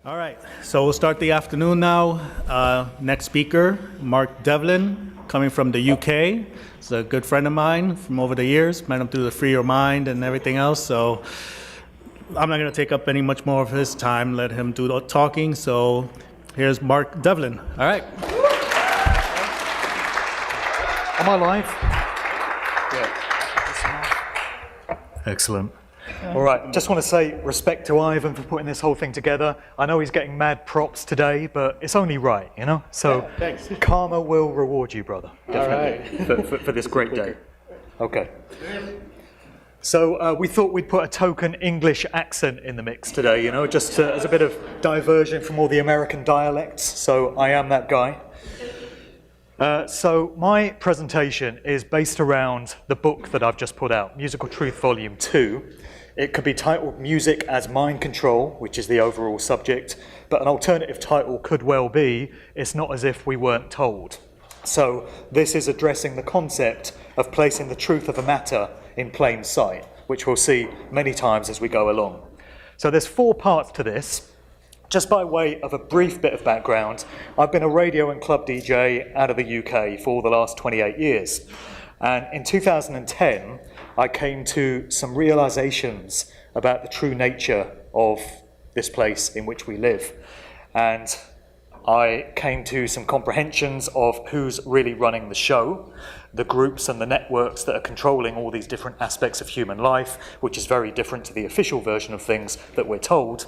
All right, so we'll start the afternoon now. Next speaker, Mark Devlin, coming from the UK. He's a good friend of mine from over the years. Met him through the Free Your Mind and everything else. So I'm not going to take up any much more of his time. Let him do the talking. So here's Mark Devlin. All right. Am I live? Yeah. Excellent. All right, just want to say respect to Ivan for putting this whole thing together. I know he's getting mad props today, but it's only right, you know? So thanks. Karma will reward you, brother. Definitely. All right. For this great day. Okay. So we thought we'd put a token English accent in the mix today, you know, just as a bit of diversion from all the American dialects. So I am that guy. So my presentation is based around the book that I've just put out, Musical Truth Volume 2. It could be titled Music as Mind Control, which is the overall subject, but an alternative title could well be It's Not As If We Weren't Told. So this is addressing the concept of placing the truth of a matter in plain sight, which we'll see many times as we go along. So there's 4 parts to this. Just by way of a brief bit of background, I've been a radio and club DJ out of the UK for the last 28 years. And in 2010, I came to some realizations about the true nature of this place in which we live. And I came to some comprehensions of who's really running the show, the groups and the networks that are controlling all these different aspects of human life, which is very different to the official version of things that we're told.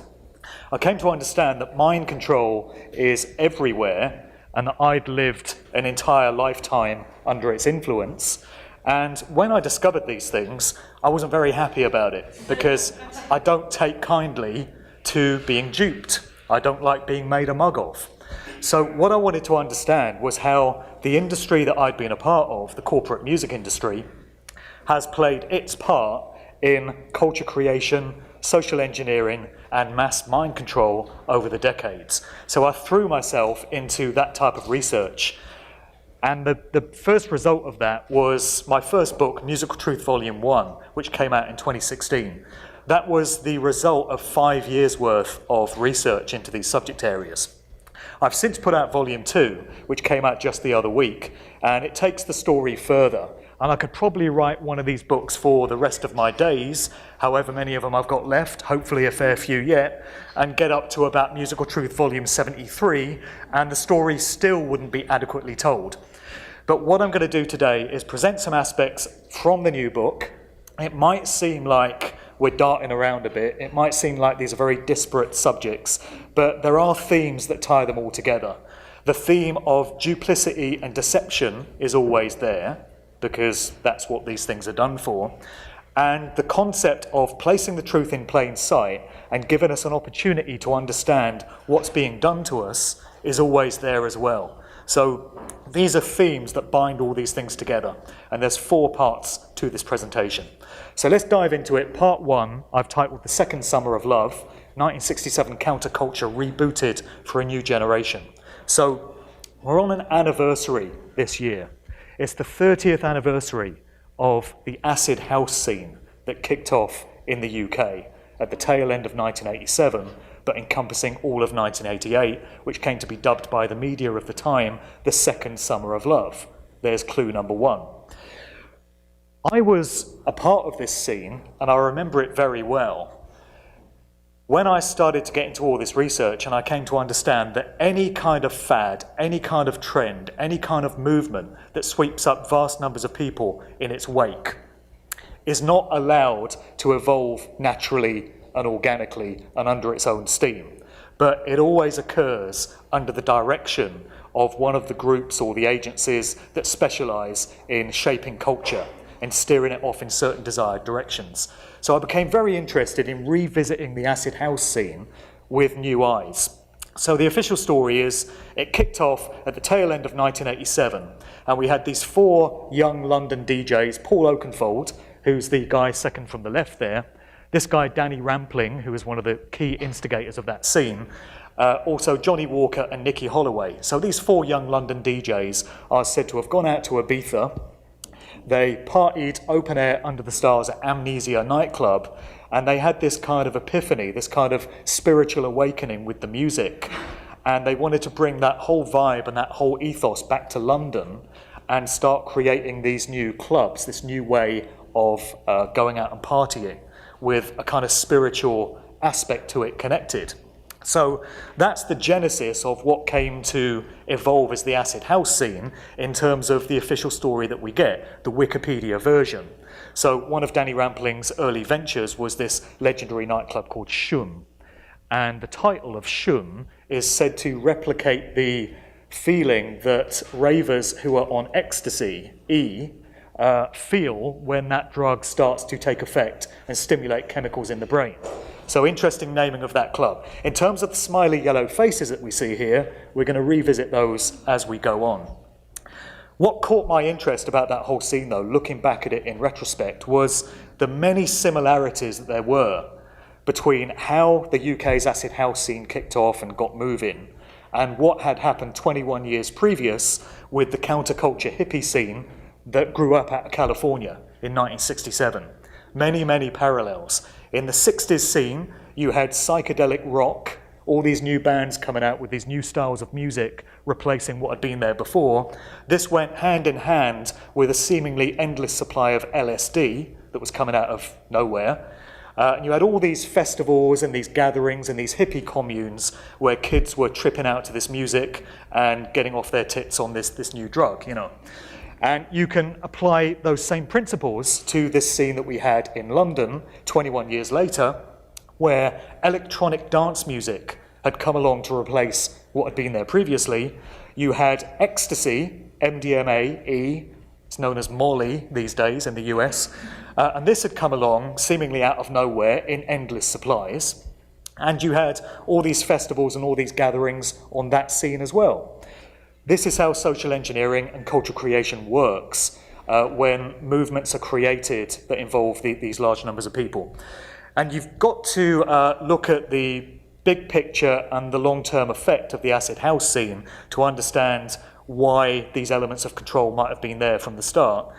I came to understand that mind control is everywhere and that I'd lived an entire lifetime under its influence. And when I discovered these things, I wasn't very happy about it because I don't take kindly to being duped. I don't like being made a mug of. So what I wanted to understand was how the industry that I'd been a part of, the corporate music industry, has played its part in culture creation, social engineering, and mass mind control over the decades. So I threw myself into that type of research. And the first result of that was my first book, Musical Truth Volume 1, which came out in 2016. That was the result of 5 years worth of research into these subject areas. I've since put out Volume 2, which came out just the other week, and it takes the story further. And I could probably write one of these books for the rest of my days, however many of them I've got left, hopefully a fair few yet, and get up to about Musical Truth Volume 73, and the story still wouldn't be adequately told. But what I'm going to do today is present some aspects from the new book. It might seem like we're darting around a bit. It might seem like these are very disparate subjects, but there are themes that tie them all together. The theme of duplicity and deception is always there, because that's what these things are done for. And the concept of placing the truth in plain sight and giving us an opportunity to understand what's being done to us is always there as well. So these are themes that bind all these things together. And there's 4 parts to this presentation. So let's dive into it. Part 1, I've titled The Second Summer of Love, 1967 Counterculture Rebooted for a New Generation. So we're on an anniversary this year. It's the 30th anniversary of the acid house scene that kicked off in the UK at the tail end of 1987, but encompassing all of 1988, which came to be dubbed by the media of the time the Second Summer of Love. There's clue number 1. I was a part of this scene, and I remember it very well. When I started to get into all this research and I came to understand that any kind of fad, any kind of trend, any kind of movement that sweeps up vast numbers of people in its wake is not allowed to evolve naturally and organically and under its own steam, but it always occurs under the direction of one of the groups or the agencies that specialize in shaping culture and steering it off in certain desired directions. So I became very interested in revisiting the acid house scene with new eyes. So the official story is it kicked off at the tail end of 1987, and we had these 4 young London DJs, Paul Oakenfold, who's the guy second from the left there, this guy Danny Rampling, who was one of the key instigators of that scene, also Johnny Walker and Nicky Holloway. So these 4 young London DJs are said to have gone out to Ibiza, They partied open air under the stars at Amnesia nightclub, and they had this kind of epiphany, this kind of spiritual awakening with the music. And they wanted to bring that whole vibe and that whole ethos back to London and start creating these new clubs, this new way of going out and partying with a kind of spiritual aspect to it connected. So that's the genesis of what came to evolve as the acid house scene in terms of the official story that we get, the Wikipedia version. So one of Danny Rampling's early ventures was this legendary nightclub called Shum. And the title of Shum is said to replicate the feeling that ravers who are on ecstasy, feel when that drug starts to take effect and stimulate chemicals in the brain. So interesting naming of that club. In terms of the smiley yellow faces that we see here, we're going to revisit those as we go on. What caught my interest about that whole scene, though, looking back at it in retrospect, was the many similarities that there were between how the UK's acid house scene kicked off and got moving and what had happened 21 years previous with the counterculture hippie scene that grew up out of California in 1967. Many, many parallels. In the 60s scene, you had psychedelic rock, all these new bands coming out with these new styles of music replacing what had been there before. This went hand in hand with a seemingly endless supply of LSD that was coming out of nowhere. And you had all these festivals and these gatherings and these hippie communes where kids were tripping out to this music and getting off their tits on this new drug, you know. And you can apply those same principles to this scene that we had in London 21 years later, where electronic dance music had come along to replace what had been there previously. You had ecstasy, MDMA, it's known as Molly these days in the US, and this had come along seemingly out of nowhere in endless supplies. And you had all these festivals and all these gatherings on that scene as well. This is how social engineering and cultural creation works when movements are created that involve these large numbers of people. And you've got to look at the big picture and the long-term effect of the acid house scene to understand why these elements of control might have been there from the start.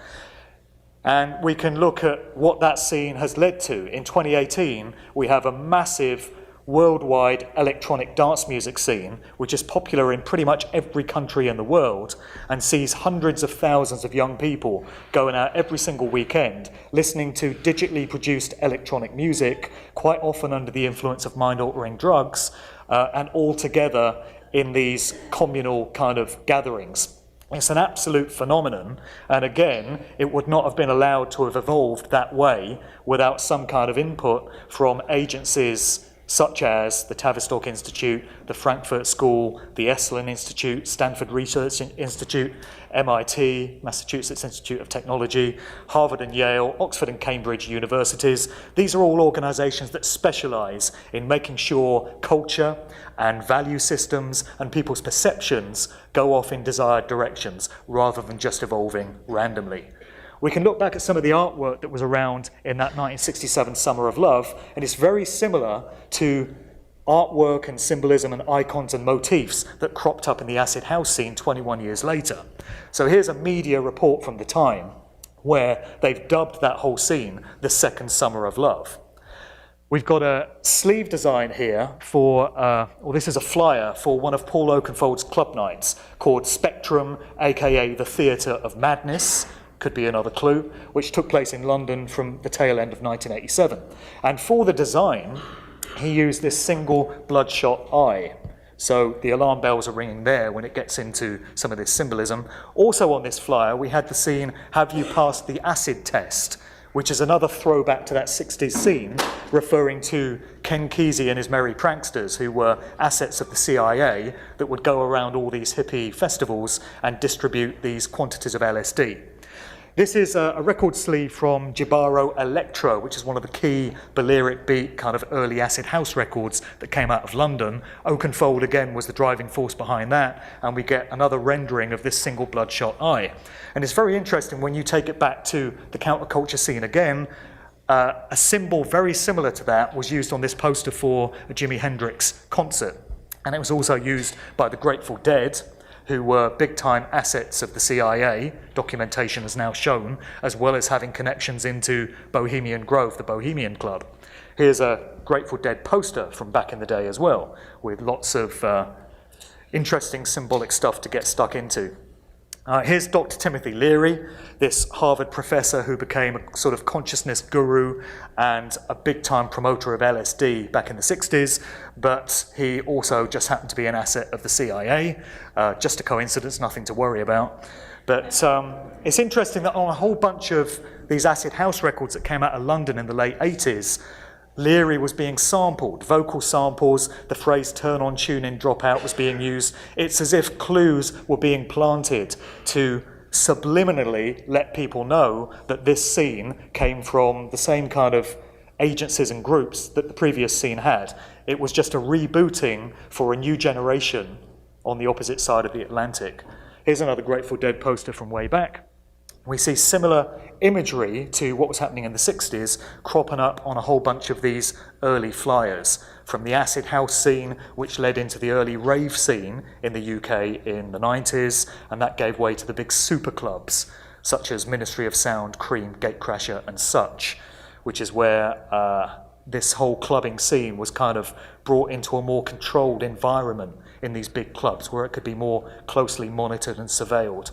And we can look at what that scene has led to. In 2018, we have a massive worldwide electronic dance music scene, which is popular in pretty much every country in the world and sees hundreds of thousands of young people going out every single weekend listening to digitally produced electronic music, quite often under the influence of mind-altering drugs, and all together in these communal kind of gatherings. It's an absolute phenomenon, and again, it would not have been allowed to have evolved that way without some kind of input from agencies such as the Tavistock Institute, the Frankfurt School, the Esalen Institute, Stanford Research Institute, MIT, Massachusetts Institute of Technology, Harvard and Yale, Oxford and Cambridge universities. These are all organizations that specialize in making sure culture and value systems and people's perceptions go off in desired directions rather than just evolving randomly. We can look back at some of the artwork that was around in that 1967 Summer of Love, and it's very similar to artwork and symbolism and icons and motifs that cropped up in the acid house scene 21 years later. So here's a media report from the time where they've dubbed that whole scene the Second Summer of Love. We've got a sleeve design here for, this is a flyer for one of Paul Oakenfold's club nights called Spectrum, aka the Theatre of Madness, could be another clue, which took place in London from the tail end of 1987. And for the design, he used this single bloodshot eye. So the alarm bells are ringing there when it gets into some of this symbolism. Also on this flyer, we had the scene, Have You Passed the Acid Test?, which is another throwback to that 60s scene, referring to Ken Kesey and his merry pranksters, who were assets of the CIA that would go around all these hippie festivals and distribute these quantities of LSD. This is a record sleeve from Jibaro Electro, which is one of the key Balearic beat kind of early acid house records that came out of London. Oakenfold again was the driving force behind that, and we get another rendering of this single bloodshot eye. And it's very interesting when you take it back to the counterculture scene again. A symbol very similar to that was used on this poster for a Jimi Hendrix concert, and it was also used by the Grateful Dead. who were big-time assets of the CIA, documentation has now shown, as well as having connections into Bohemian Grove, the Bohemian Club. Here's a Grateful Dead poster from back in the day as well, with lots of interesting symbolic stuff to get stuck into. Here's Dr. Timothy Leary, this Harvard professor who became a sort of consciousness guru and a big-time promoter of LSD back in the 60s, but he also just happened to be an asset of the CIA. Just a coincidence, nothing to worry about. But it's interesting that on a whole bunch of these acid house records that came out of London in the late 80s, Leary was being sampled, vocal samples, the phrase turn on, tune in, drop out was being used. It's as if clues were being planted to subliminally let people know that this scene came from the same kind of agencies and groups that the previous scene had. It was just a rebooting for a new generation on the opposite side of the Atlantic. Here's another Grateful Dead poster from way back. We see similar imagery to what was happening in the 60s cropping up on a whole bunch of these early flyers, from the acid house scene, which led into the early rave scene in the UK in the 90s, and that gave way to the big super clubs, such as Ministry of Sound, Cream, Gatecrasher, and such, which is where this whole clubbing scene was kind of brought into a more controlled environment in these big clubs, where it could be more closely monitored and surveilled.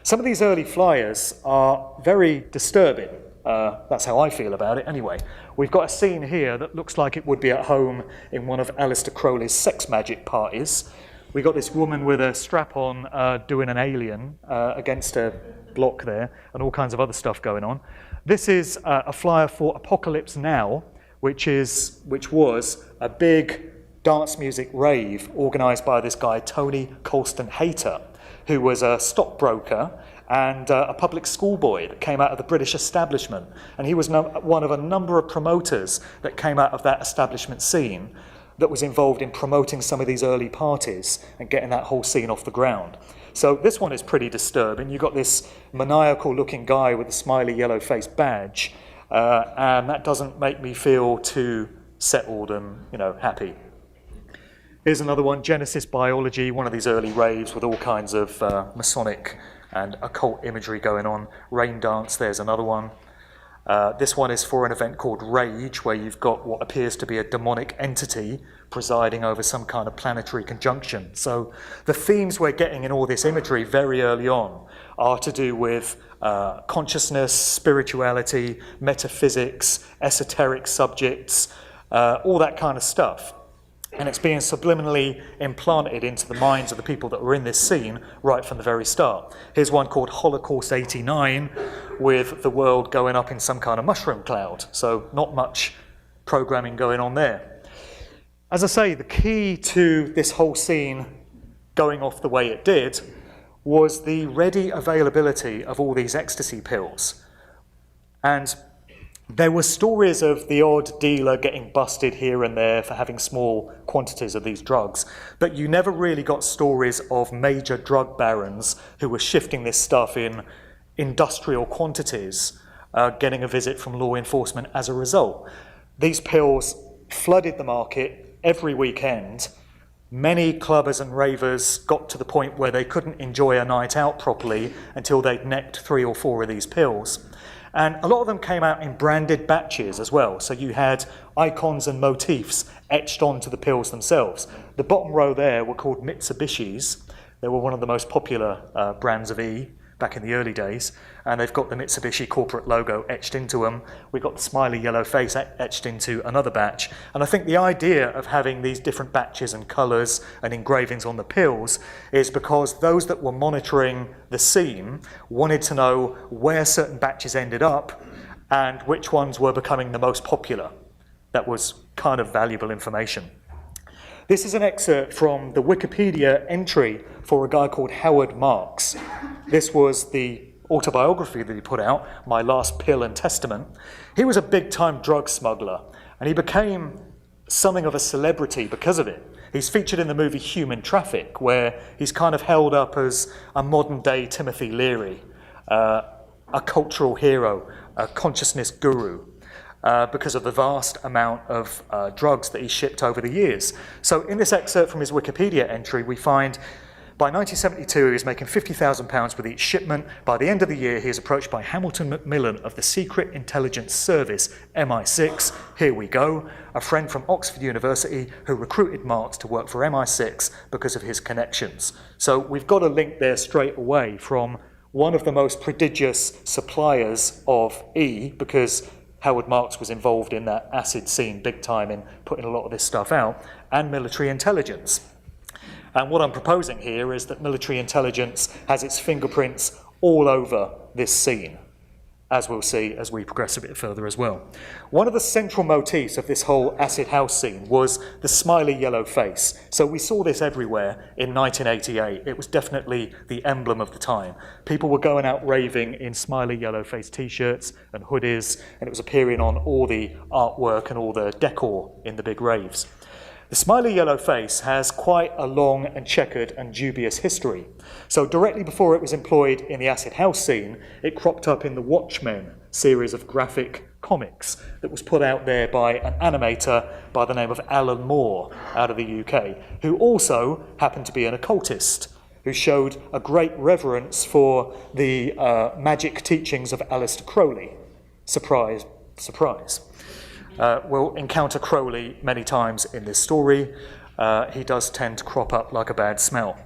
Some of these early flyers are very disturbing. That's how I feel about it anyway. We've got a scene here that looks like it would be at home in one of Aleister Crowley's sex magic parties. We've got this woman with a strap on doing an alien against a block there, and all kinds of other stuff going on. This is a flyer for Apocalypse Now, which was a big dance music rave organised by this guy, Tony Colston Hayter, who was a stockbroker and a public schoolboy that came out of the British establishment. And he was one of a number of promoters that came out of that establishment scene that was involved in promoting some of these early parties and getting that whole scene off the ground. So this one is pretty disturbing. You've got this maniacal-looking guy with a smiley yellow-faced badge, and that doesn't make me feel too settled and, happy. Here's another one, Genesis Biology, one of these early raves with all kinds of Masonic and occult imagery going on. Rain Dance, there's another one. This one is for an event called Rage, where you've got what appears to be a demonic entity presiding over some kind of planetary conjunction. So the themes we're getting in all this imagery very early on are to do with consciousness, spirituality, metaphysics, esoteric subjects, all that kind of stuff. And it's being subliminally implanted into the minds of the people that were in this scene right from the very start. Here's one called Holocaust 89, with the world going up in some kind of mushroom cloud. So not much programming going on there. As I say, the key to this whole scene going off the way it did was the ready availability of all these ecstasy pills. And there were stories of the odd dealer getting busted here and there for having small quantities of these drugs, but you never really got stories of major drug barons who were shifting this stuff in industrial quantities, getting a visit from law enforcement as a result. These pills flooded the market every weekend. Many clubbers and ravers got to the point where they couldn't enjoy a night out properly until they'd necked 3 or 4 of these pills. And a lot of them came out in branded batches as well. So you had icons and motifs etched onto the pills themselves. The bottom row there were called Mitsubishis. They were one of the most popular brands of E back in the early days. And they've got the Mitsubishi corporate logo etched into them. We've got the smiley yellow face etched into another batch. And I think the idea of having these different batches and colours and engravings on the pills is because those that were monitoring the scene wanted to know where certain batches ended up and which ones were becoming the most popular. That was kind of valuable information. This is an excerpt from the Wikipedia entry for a guy called Howard Marks. This was the autobiography that he put out, My Last Pill and Testament. He was a big-time drug smuggler, and he became something of a celebrity because of it. He's featured in the movie Human Traffic, where he's kind of held up as a modern-day Timothy Leary, a cultural hero, a consciousness guru, because of the vast amount of drugs that he shipped over the years. So in this excerpt from his Wikipedia entry, we find By 1972, he was making £50,000 with each shipment. By the end of the year, he is approached by Hamilton Macmillan of the Secret Intelligence Service, MI6, here we go, a friend from Oxford University who recruited Marx to work for MI6 because of his connections. So we've got a link there straight away from one of the most prodigious suppliers of E, because Howard Marks was involved in that acid scene big time in putting a lot of this stuff out, and military intelligence. And what I'm proposing here is that military intelligence has its fingerprints all over this scene, as we'll see as we progress a bit further as well. One of the central motifs of this whole acid house scene was the smiley yellow face. So we saw this everywhere in 1988. It was definitely the emblem of the time. People were going out raving in smiley yellow face t-shirts and hoodies, and it was appearing on all the artwork and all the decor in the big raves. The smiley yellow face has quite a long and checkered and dubious history. So directly before it was employed in the acid house scene, it cropped up in the Watchmen series of graphic comics that was put out there by an animator by the name of Alan Moore out of the UK, who also happened to be an occultist, who showed a great reverence for the magic teachings of Aleister Crowley. Surprise, surprise. We'll encounter Crowley many times in this story. He does tend to crop up like a bad smell.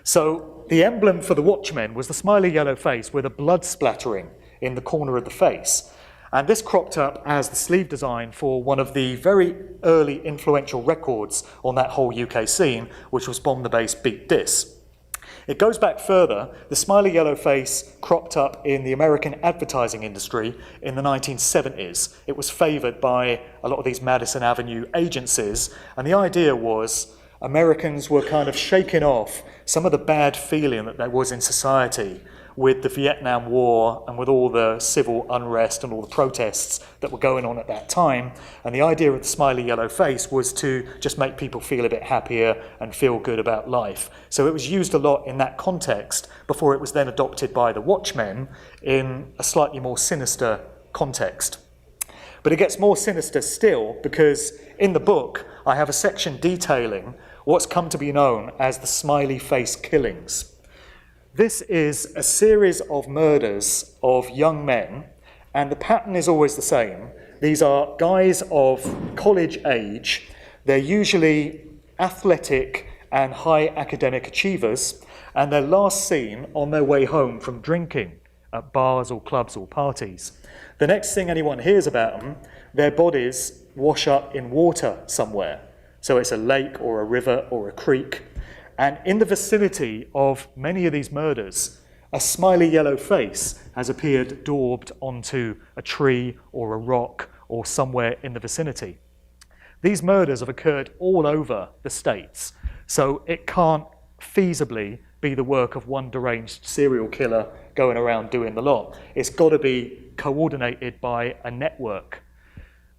So the emblem for the Watchmen was the smiley yellow face with a blood splattering in the corner of the face. And this cropped up as the sleeve design for one of the very early influential records on that whole UK scene, which was Bomb the Bass, Beat This. It goes back further. The smiley yellow face cropped up in the American advertising industry in the 1970s. It was favoured by a lot of these Madison Avenue agencies, and the idea was Americans were kind of shaking off some of the bad feeling that there was in society with the Vietnam War and with all the civil unrest and all the protests that were going on at that time. And the idea of the smiley yellow face was to just make people feel a bit happier and feel good about life. So it was used a lot in that context before it was then adopted by the Watchmen in a slightly more sinister context. But it gets more sinister still, because in the book I have a section detailing what's come to be known as the smiley face killings. This is a series of murders of young men, and the pattern is always the same. These are guys of college age. They're usually athletic and high academic achievers, and they're last seen on their way home from drinking at bars or clubs or parties. The next thing anyone hears about them, their bodies wash up in water somewhere. So it's a lake or a river or a creek. And in the vicinity of many of these murders, a smiley yellow face has appeared daubed onto a tree or a rock or somewhere in the vicinity. These murders have occurred all over the States, so it can't feasibly be the work of one deranged serial killer going around doing the lot. It's got to be coordinated by a network.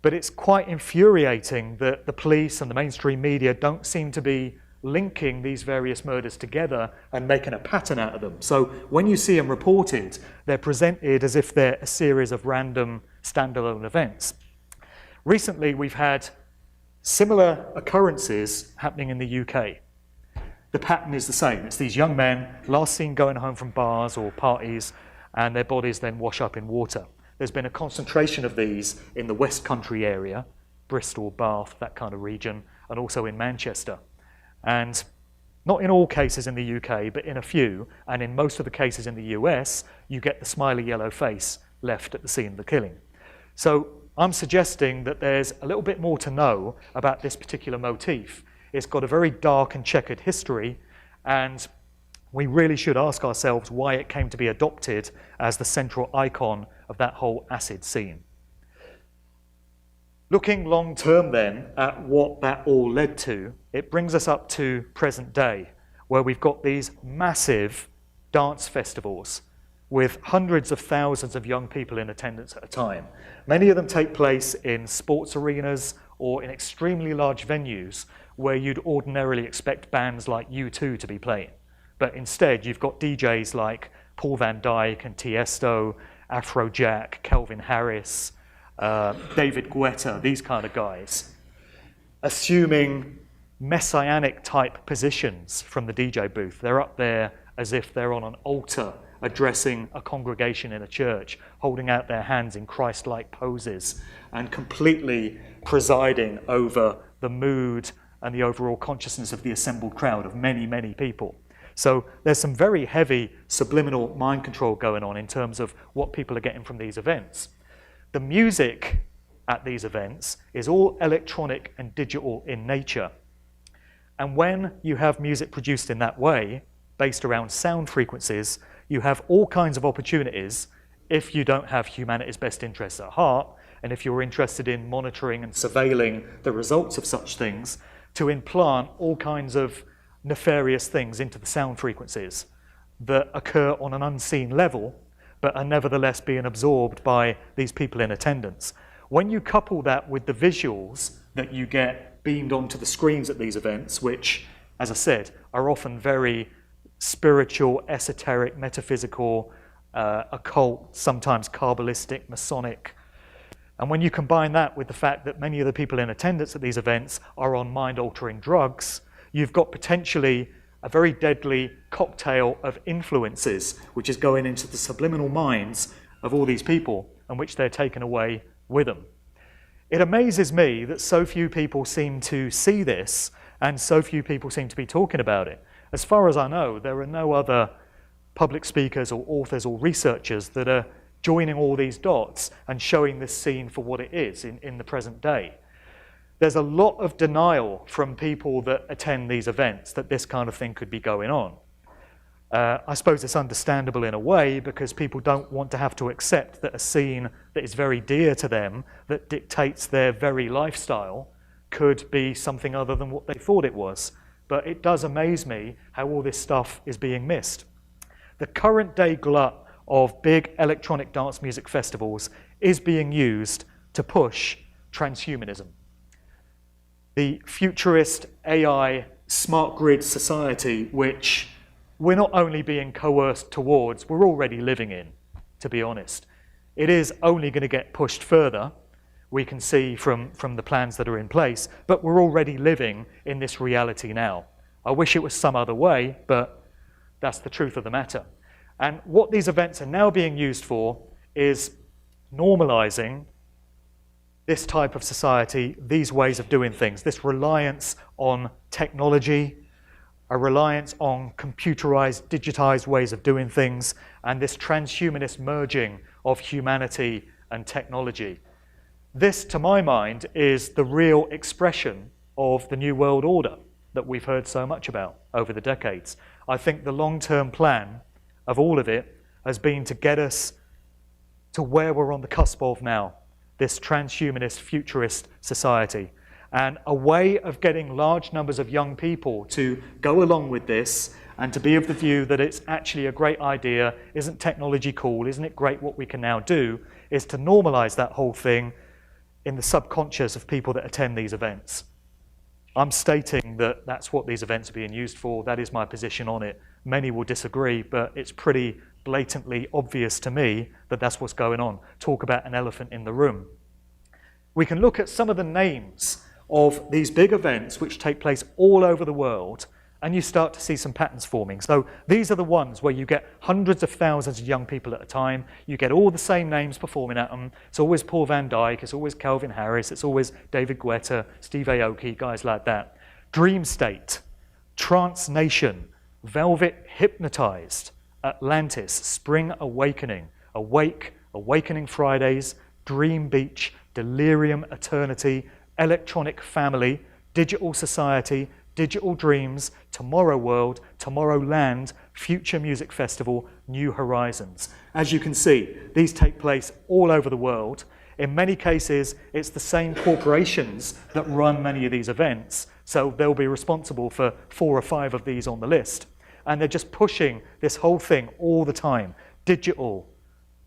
But it's quite infuriating that the police and the mainstream media don't seem to be linking these various murders together and making a pattern out of them. So when you see them reported, they're presented as if they're a series of random standalone events. Recently, we've had similar occurrences happening in the UK. The pattern is the same. It's these young men last seen going home from bars or parties, and their bodies then wash up in water. There's been a concentration of these in the West Country area, Bristol, Bath, that kind of region, and also in Manchester. And not in all cases in the UK, but in a few, and in most of the cases in the US, you get the smiley yellow face left at the scene of the killing. So I'm suggesting that there's a little bit more to know about this particular motif. It's got a very dark and checkered history, and we really should ask ourselves why it came to be adopted as the central icon of that whole acid scene. Looking long term then at what that all led to, it brings us up to present day, where we've got these massive dance festivals with hundreds of thousands of young people in attendance at a time. Many of them take place in sports arenas or in extremely large venues where you'd ordinarily expect bands like U2 to be playing. But instead, you've got DJs like Paul van Dyk and Tiesto, Afrojack, Calvin Harris, David Guetta, these kind of guys, assuming messianic type positions from the DJ booth. They're up there as if they're on an altar addressing a congregation in a church, holding out their hands in Christ-like poses and completely presiding over the mood and the overall consciousness of the assembled crowd of many, many people. So there's some very heavy subliminal mind control going on in terms of what people are getting from these events. The music at these events is all electronic and digital in nature. And when you have music produced in that way, based around sound frequencies, you have all kinds of opportunities if you don't have humanity's best interests at heart, and if you're interested in monitoring and surveilling the results of such things, to implant all kinds of nefarious things into the sound frequencies that occur on an unseen level, but are nevertheless being absorbed by these people in attendance. When you couple that with the visuals that you get beamed onto the screens at these events, which, as I said, are often very spiritual, esoteric, metaphysical, occult, sometimes Kabbalistic, Masonic. And when you combine that with the fact that many of the people in attendance at these events are on mind-altering drugs, you've got potentially a very deadly cocktail of influences, which is going into the subliminal minds of all these people and which they're taken away with them. It amazes me that so few people seem to see this and so few people seem to be talking about it. As far as I know, there are no other public speakers or authors or researchers that are joining all these dots and showing this scene for what it is in the present day. There's a lot of denial from people that attend these events that this kind of thing could be going on. I suppose it's understandable in a way because people don't want to have to accept that a scene that is very dear to them, that dictates their very lifestyle, could be something other than what they thought it was. But it does amaze me how all this stuff is being missed. The current day glut of big electronic dance music festivals is being used to push transhumanism. The futurist AI smart grid society, which we're not only being coerced towards, we're already living in, to be honest. It is only going to get pushed further, we can see from the plans that are in place, but we're already living in this reality now. I wish it was some other way, but that's the truth of the matter. And what these events are now being used for is normalizing this type of society, these ways of doing things, this reliance on technology, a reliance on computerized, digitized ways of doing things, and this transhumanist merging of humanity and technology. This, to my mind, is the real expression of the New World Order that we've heard so much about over the decades. I think the long-term plan of all of it has been to get us to where we're on the cusp of now, this transhumanist, futurist society. And a way of getting large numbers of young people to go along with this and to be of the view that it's actually a great idea, isn't technology cool, isn't it great what we can now do, is to normalize that whole thing in the subconscious of people that attend these events. I'm stating that that's what these events are being used for. That is my position on it. Many will disagree, but it's pretty blatantly obvious to me that that's what's going on. Talk about an elephant in the room. We can look at some of the names of these big events which take place all over the world, and you start to see some patterns forming. So these are the ones where you get hundreds of thousands of young people at a time. You get all the same names performing at them. It's always Paul van Dyk, it's always Calvin Harris, it's always David Guetta, Steve Aoki, guys like that. Dream State, Trance Nation, Velvet Hypnotized, Atlantis, Spring Awakening, Awake, Awakening Fridays, Dream Beach, Delirium Eternity, Electronic Family, Digital Society, Digital Dreams, Tomorrow World, Tomorrowland, Future Music Festival, New Horizons. As you can see, these take place all over the world. In many cases, it's the same corporations that run many of these events, so they'll be responsible for 4 or 5 of these on the list. And they're just pushing this whole thing all the time. Digital,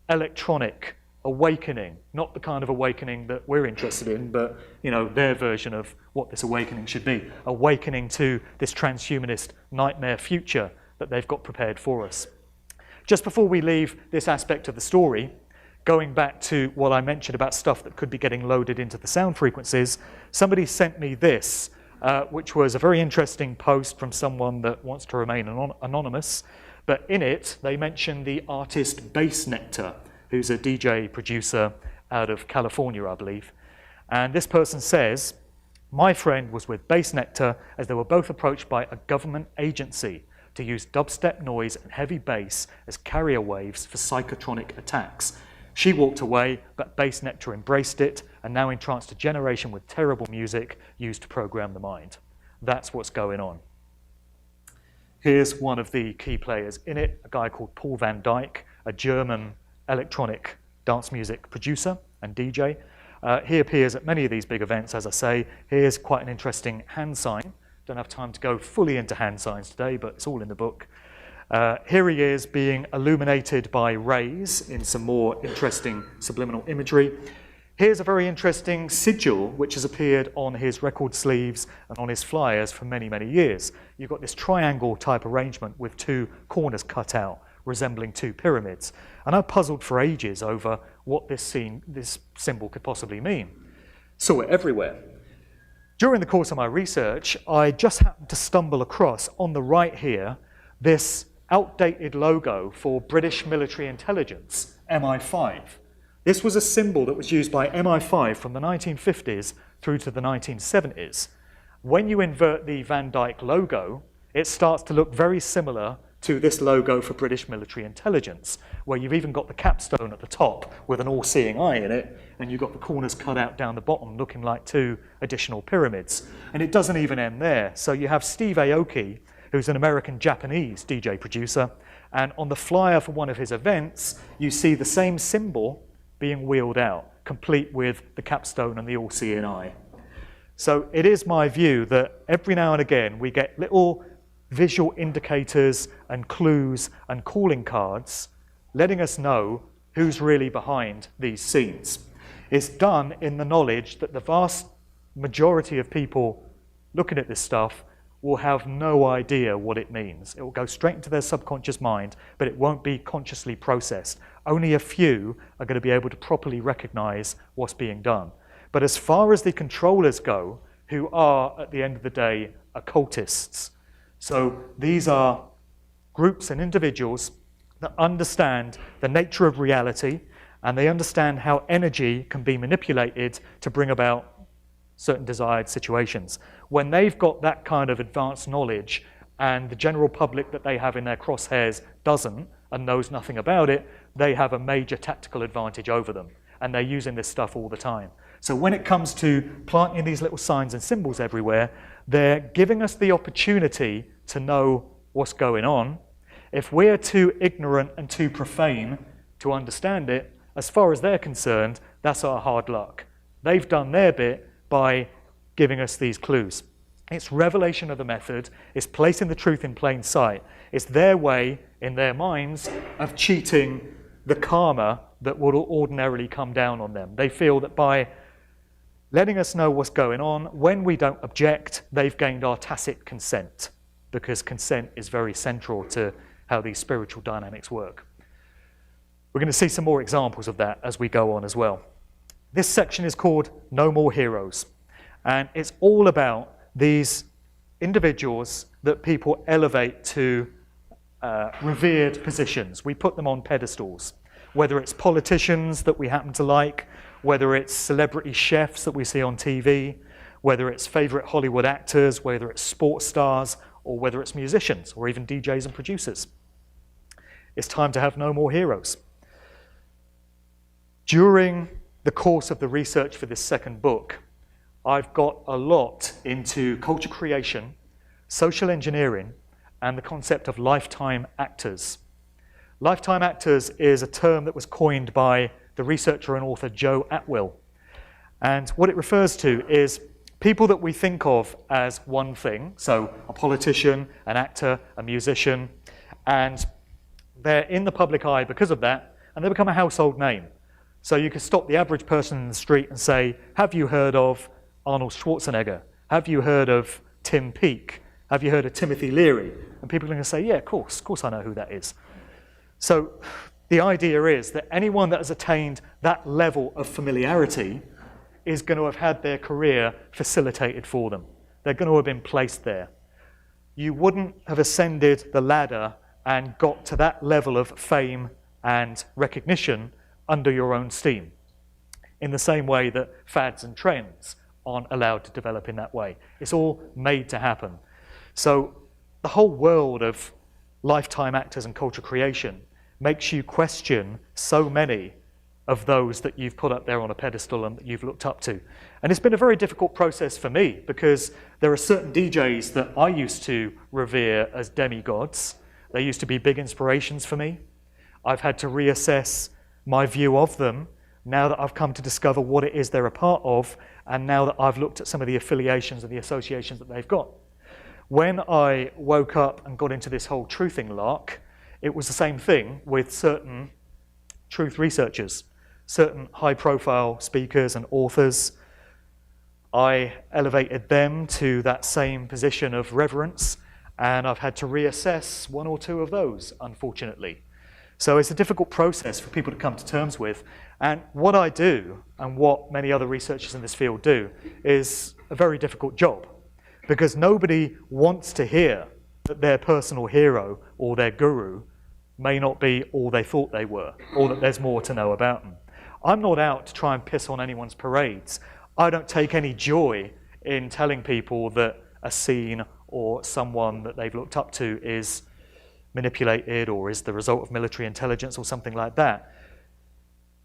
electronic, awakening, not the kind of awakening that we're interested in, but their version of what this awakening should be. Awakening to this transhumanist nightmare future that they've got prepared for us. Just before we leave this aspect of the story, going back to what I mentioned about stuff that could be getting loaded into the sound frequencies, somebody sent me this which was a very interesting post from someone that wants to remain anonymous. But in it, they mentioned the artist Bass Nectar, who's a DJ producer out of California, I believe. And this person says, my friend was with Bass Nectar as they were both approached by a government agency to use dubstep noise and heavy bass as carrier waves for psychotronic attacks. She walked away, but Bass Nectar embraced it and now entranced a generation with terrible music used to program the mind. That's what's going on. Here's one of the key players in it, a guy called Paul van Dyk, a German electronic dance music producer and DJ. He appears at many of these big events, as I say. Here's quite an interesting hand sign. Don't have time to go fully into hand signs today, but it's all in the book. Here he is being illuminated by rays in some more interesting subliminal imagery. Here's a very interesting sigil which has appeared on his record sleeves and on his flyers for many, many years. You've got this triangle type arrangement with two corners cut out, resembling two pyramids. And I puzzled for ages over what this symbol could possibly mean. Saw it everywhere. During the course of my research, I just happened to stumble across, on the right here, this outdated logo for British military intelligence, MI5. This was a symbol that was used by MI5 from the 1950s through to the 1970s. When you invert the Van Dyke logo, it starts to look very similar to this logo for British military intelligence, where you've even got the capstone at the top with an all-seeing eye in it, and you've got the corners cut out down the bottom looking like two additional pyramids. And it doesn't even end there. So you have Steve Aoki, who's an American-Japanese DJ producer, and on the flyer for one of his events, you see the same symbol being wheeled out, complete with the capstone and the all-seeing eye. So it is my view that every now and again we get little visual indicators and clues and calling cards letting us know who's really behind these scenes. It's done in the knowledge that the vast majority of people looking at this stuff will have no idea what it means. It will go straight into their subconscious mind, but it won't be consciously processed. Only a few are going to be able to properly recognize what's being done. But as far as the controllers go, who are, at the end of the day, occultists. So these are groups and individuals that understand the nature of reality, and they understand how energy can be manipulated to bring about certain desired situations. When they've got that kind of advanced knowledge and the general public that they have in their crosshairs doesn't and knows nothing about it, they have a major tactical advantage over them. And they're using this stuff all the time. So when it comes to planting these little signs and symbols everywhere, they're giving us the opportunity to know what's going on. If we're too ignorant and too profane to understand it, as far as they're concerned, that's our hard luck. They've done their bit by giving us these clues. It's revelation of the method. It's placing the truth in plain sight. It's their way, in their minds, of cheating the karma that would ordinarily come down on them. They feel that by letting us know what's going on, when we don't object, they've gained our tacit consent, because consent is very central to how these spiritual dynamics work. We're going to see some more examples of that as we go on as well. This section is called No More Heroes, and it's all about these individuals that people elevate to revered positions. We put them on pedestals, whether it's politicians that we happen to like, whether it's celebrity chefs that we see on TV, whether it's favorite Hollywood actors, whether it's sports stars, or whether it's musicians, or even DJs and producers. It's time to have no more heroes. During the course of the research for this second book, I've got a lot into culture creation, social engineering, and the concept of lifetime actors. Lifetime actors is a term that was coined by the researcher and author Joe Atwill. And what it refers to is people that we think of as one thing, so a politician, an actor, a musician, and they're in the public eye because of that, and they become a household name. So you can stop the average person in the street and say, have you heard of Arnold Schwarzenegger? Have you heard of Tim Peake? Have you heard of Timothy Leary? And people are going to say, yeah, of course I know who that is. So the idea is that anyone that has attained that level of familiarity is going to have had their career facilitated for them. They're going to have been placed there. You wouldn't have ascended the ladder and got to that level of fame and recognition under your own steam, in the same way that fads and trends aren't allowed to develop in that way. It's all made to happen. So the whole world of lifetime actors and culture creation makes you question so many of those that you've put up there on a pedestal and that you've looked up to. And it's been a very difficult process for me, because there are certain DJs that I used to revere as demigods. They used to be big inspirations for me. I've had to reassess my view of them now that I've come to discover what it is they're a part of, and now that I've looked at some of the affiliations and the associations that they've got. When I woke up and got into this whole truthing lark, it was the same thing with certain truth researchers, certain high-profile speakers and authors. I elevated them to that same position of reverence, and I've had to reassess one or two of those, unfortunately. So it's a difficult process for people to come to terms with. And what I do, and what many other researchers in this field do, is a very difficult job, because nobody wants to hear that their personal hero or their guru may not be all they thought they were, or that there's more to know about them. I'm not out to try and piss on anyone's parades. I don't take any joy in telling people that a scene or someone that they've looked up to is manipulated or is the result of military intelligence or something like that.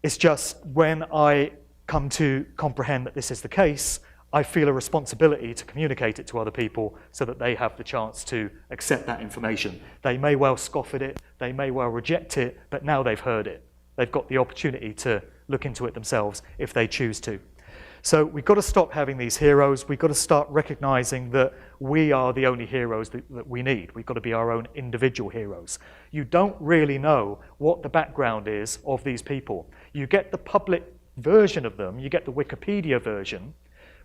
It's just when I come to comprehend that this is the case, I feel a responsibility to communicate it to other people so that they have the chance to accept that information. They may well scoff at it, they may well reject it, but now they've heard it. They've got the opportunity to look into it themselves if they choose to. So we've got to stop having these heroes. We've got to start recognizing that we are the only heroes that we need. We've got to be our own individual heroes. You don't really know what the background is of these people. You get the public version of them, you get the Wikipedia version,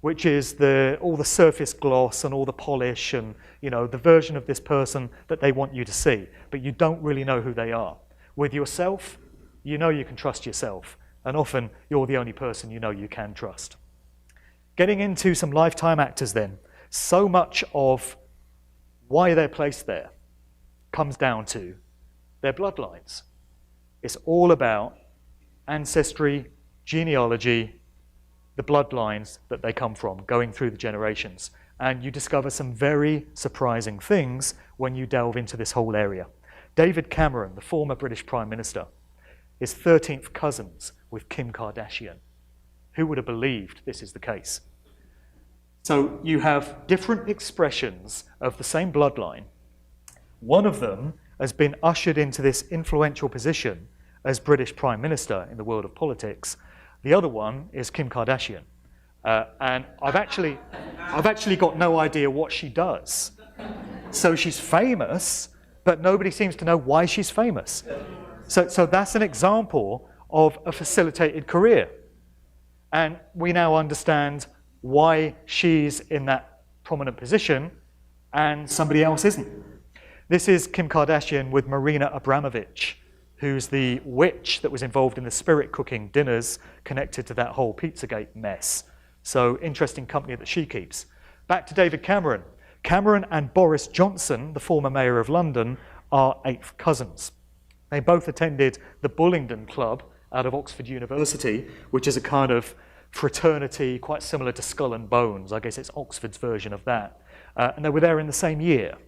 which is all the surface gloss and all the polish and, you know, the version of this person that they want you to see, but you don't really know who they are. With yourself, you know you can trust yourself, and often you're the only person you know you can trust. Getting into some lifetime actors then, so much of why they're placed there comes down to their bloodlines. It's all about ancestry, genealogy, the bloodlines that they come from, going through the generations. And you discover some very surprising things when you delve into this whole area. David Cameron, the former British Prime Minister, is 13th cousins with Kim Kardashian. Who would have believed this is the case? So you have different expressions of the same bloodline. One of them has been ushered into this influential position as British Prime Minister in the world of politics. The other one is Kim Kardashian. And I've actually got no idea what she does. So she's famous, but nobody seems to know why she's famous. So that's an example of a facilitated career. And we now understand why she's in that prominent position and somebody else isn't. This is Kim Kardashian with Marina Abramovich, who's the witch that was involved in the spirit cooking dinners connected to that whole Pizzagate mess. So interesting company that she keeps. Back to David Cameron. Cameron and Boris Johnson, the former mayor of London, are 8th cousins. They both attended the Bullingdon Club out of Oxford University, which is a kind of fraternity quite similar to Skull and Bones. I guess it's Oxford's version of that. And they were there in the same year.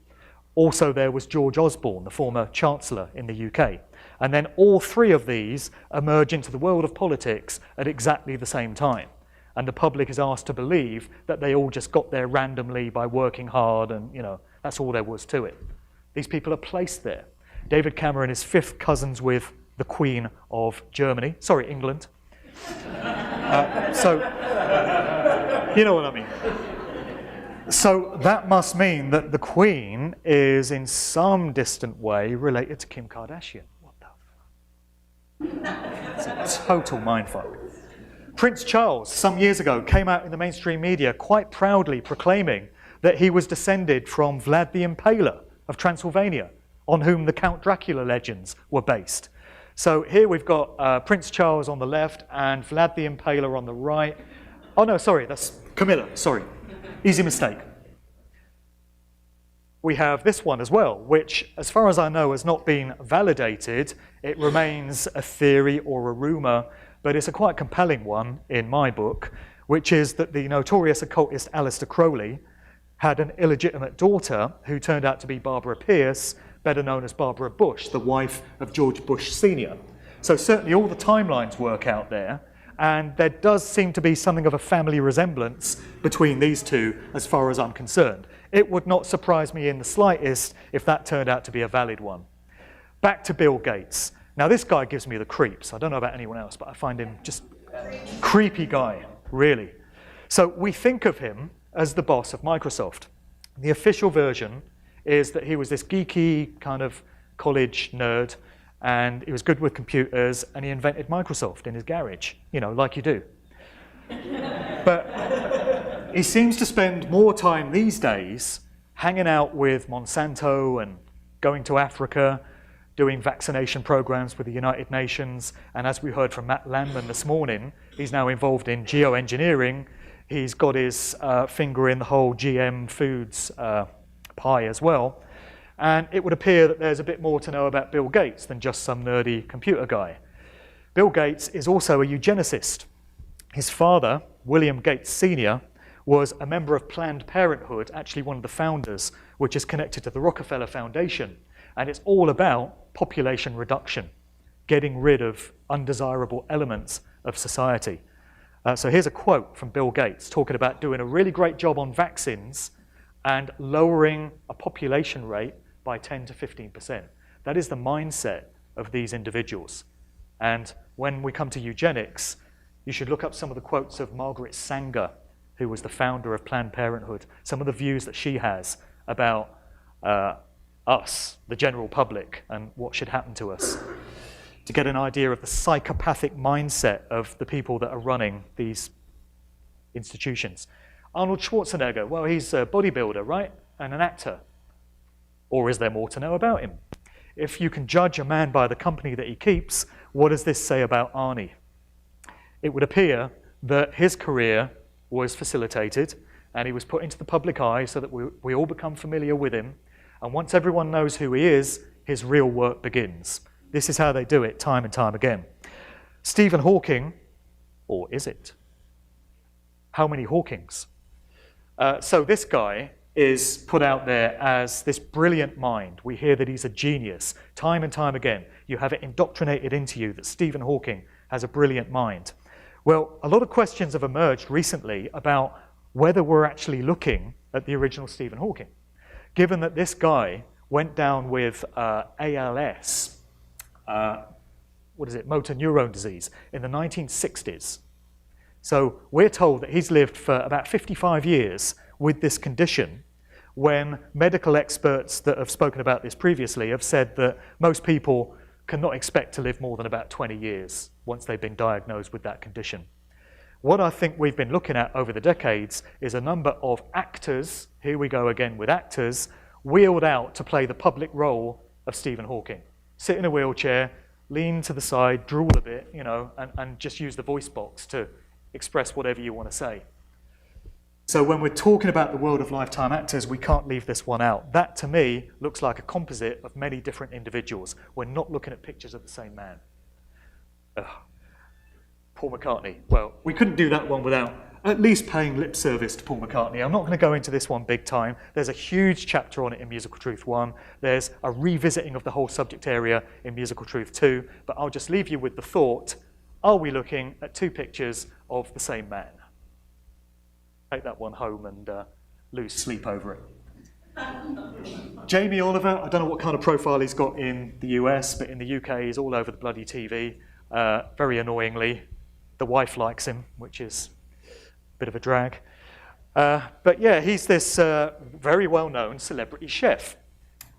Also there was George Osborne, the former Chancellor in the UK. And then all three of these emerge into the world of politics at exactly the same time. And the public is asked to believe that they all just got there randomly by working hard and, you know, that's all there was to it. These people are placed there. David Cameron is 5th cousins with the Queen of Germany. Sorry, England. So, you know what I mean. So that must mean that the Queen is in some distant way related to Kim Kardashian. What the fuck? It's a total mindfuck. Prince Charles, some years ago, came out in the mainstream media quite proudly proclaiming that he was descended from Vlad the Impaler of Transylvania, on whom the Count Dracula legends were based. So here we've got Prince Charles on the left and Vlad the Impaler on the right. Oh no, sorry, that's Camilla, sorry. Easy mistake. we have this one as well, which, as far as I know, has not been validated. It remains a theory or a rumor, but it's a quite compelling one in my book, which is that the notorious occultist Aleister Crowley had an illegitimate daughter who turned out to be Barbara Pierce, better known as Barbara Bush, the wife of George Bush Sr. So certainly all the timelines work out there, and there does seem to be something of a family resemblance between these two as far as I'm concerned. It would not surprise me in the slightest if that turned out to be a valid one. Back to Bill Gates. Now this guy gives me the creeps. I don't know about anyone else, but I find him just creepy guy, really. So we think of him as the boss of Microsoft. The official version is that he was this geeky kind of college nerd, and he was good with computers, and he invented Microsoft in his garage, like you do. But he seems to spend more time these days hanging out with Monsanto and going to Africa, doing vaccination programs with the United Nations, and as we heard from Matt Landman this morning, he's now involved in geoengineering. He's got his finger in the whole GM foods pie as well. And it would appear that there's a bit more to know about Bill Gates than just some nerdy computer guy. Bill Gates is also a eugenicist. His father, William Gates Sr., was a member of Planned Parenthood, actually one of the founders, which is connected to the Rockefeller Foundation. And it's all about population reduction, getting rid of undesirable elements of society. So here's a quote from Bill Gates talking about doing a really great job on vaccines and lowering a population rate by 10 to 15%. That is the mindset of these individuals. And when we come to eugenics, you should look up some of the quotes of Margaret Sanger, who was the founder of Planned Parenthood, some of the views that she has about us, the general public, and what should happen to us, to get an idea of the psychopathic mindset of the people that are running these institutions. Arnold Schwarzenegger, well, he's a bodybuilder, right? And an actor. Or is there more to know about him? If you can judge a man by the company that he keeps, what does this say about Arnie? It would appear that his career was facilitated and he was put into the public eye so that we all become familiar with him. And once everyone knows who he is, his real work begins. This is how they do it time and time again. Stephen Hawking, or is it? How many Hawkings? So this guy is put out there as this brilliant mind. We hear that he's a genius. Time and time again, you have it indoctrinated into you that Stephen Hawking has a brilliant mind. Well, a lot of questions have emerged recently about whether we're actually looking at the original Stephen Hawking, given that this guy went down with ALS, motor neurone disease, in the 1960s. So we're told that he's lived for about 55 years with this condition, when medical experts that have spoken about this previously have said that most people cannot expect to live more than about 20 years once they've been diagnosed with that condition. What I think we've been looking at over the decades is a number of actors, here we go again with actors, wheeled out to play the public role of Stephen Hawking. Sit in a wheelchair, lean to the side, drool a bit, and just use the voice box to express whatever you want to say. So when we're talking about the world of lifetime actors, we can't leave this one out. That, to me, looks like a composite of many different individuals. We're not looking at pictures of the same man. Ugh. Paul McCartney. Well, we couldn't do that one without at least paying lip service to Paul McCartney. I'm not going to go into this one big time. There's a huge chapter on it in Musical Truth 1. There's a revisiting of the whole subject area in Musical Truth 2. But I'll just leave you with the thought, are we looking at two pictures of the same man? Take that one home and lose sleep over it. Jamie Oliver, I don't know what kind of profile he's got in the US, but in the UK he's all over the bloody TV, very annoyingly. The wife likes him, which is a bit of a drag. But yeah, he's this very well-known celebrity chef.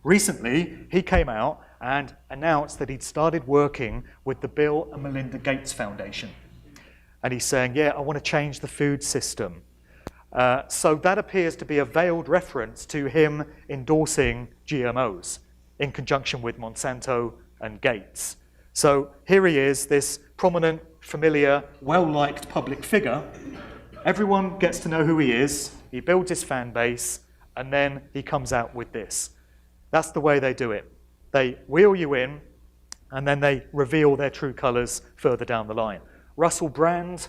Recently, he came out and announced that he'd started working with the Bill and Melinda Gates Foundation. And he's saying, yeah, I want to change the food system. So that appears to be a veiled reference to him endorsing GMOs in conjunction with Monsanto and Gates. So here he is, this prominent, familiar, well-liked public figure. Everyone gets to know who he is. He builds his fan base, And then he comes out with this. That's the way they do it. They wheel you in, and then they reveal their true colours further down the line. Russell Brand,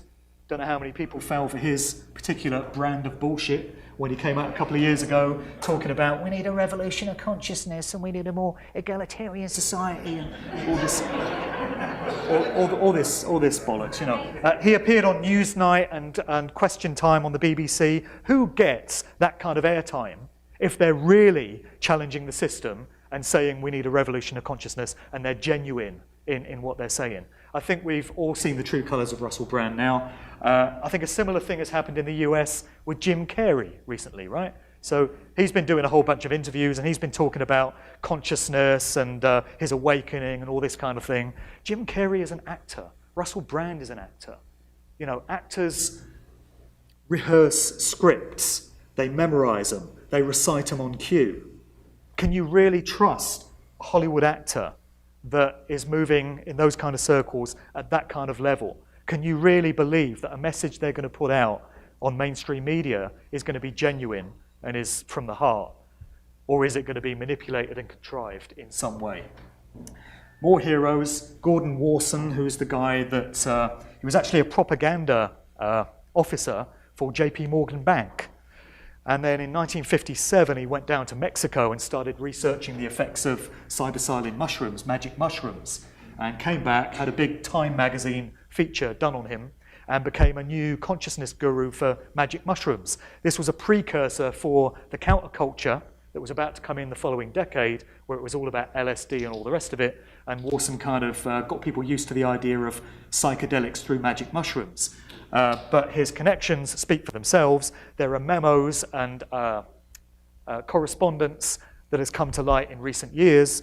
don't know how many people fell for his particular brand of bullshit when he came out a couple of years ago talking about we need a revolution of consciousness and we need a more egalitarian society and all this bollocks, you know. He appeared on Newsnight and Question Time on the BBC. Who gets that kind of airtime if they're really challenging the system and saying we need a revolution of consciousness and they're genuine in what they're saying? I think we've all seen the true colours of Russell Brand now. I think a similar thing has happened in the US with Jim Carrey recently, right? So he's been doing a whole bunch of interviews and he's been talking about consciousness and his awakening and all this kind of thing. Jim Carrey is an actor. Russell Brand is an actor. You know, actors rehearse scripts. They memorize them. They recite them on cue. Can you really trust a Hollywood actor that is moving in those kind of circles at that kind of level? Can you really believe that a message they're going to put out on mainstream media is going to be genuine and is from the heart? Or is it going to be manipulated and contrived in some way? More heroes. Gordon Warson, who's the guy that, he was actually a propaganda officer for JP Morgan Bank. And then in 1957, he went down to Mexico and started researching the effects of psilocybin mushrooms, magic mushrooms, and came back, had a big Time magazine feature done on him, and became a new consciousness guru for magic mushrooms. This was a precursor for the counterculture that was about to come in the following decade, where it was all about LSD and all the rest of it, and Warson kind of got people used to the idea of psychedelics through magic mushrooms. But his connections speak for themselves. There are memos and correspondence that has come to light in recent years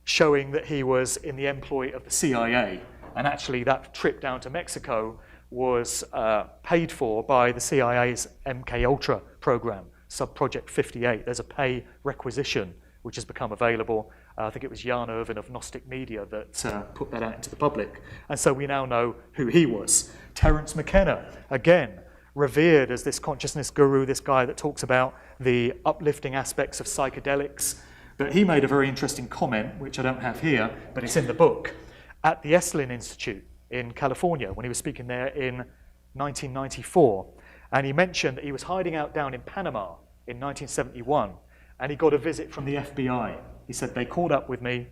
showing that he was in the employ of the CIA. And actually that trip down to Mexico was paid for by the CIA's MKUltra program, Subproject 58. There's a pay requisition which has become available. I think it was Jan Irvin of Gnostic Media that put that out into the public. And so we now know who he was. Terence McKenna, again, revered as this consciousness guru, this guy that talks about the uplifting aspects of psychedelics. But he made a very interesting comment, which I don't have here, but it's in the book, at the Esalen Institute in California when he was speaking there in 1994. And he mentioned that he was hiding out down in Panama in 1971, and he got a visit from the FBI. He said, they called up with me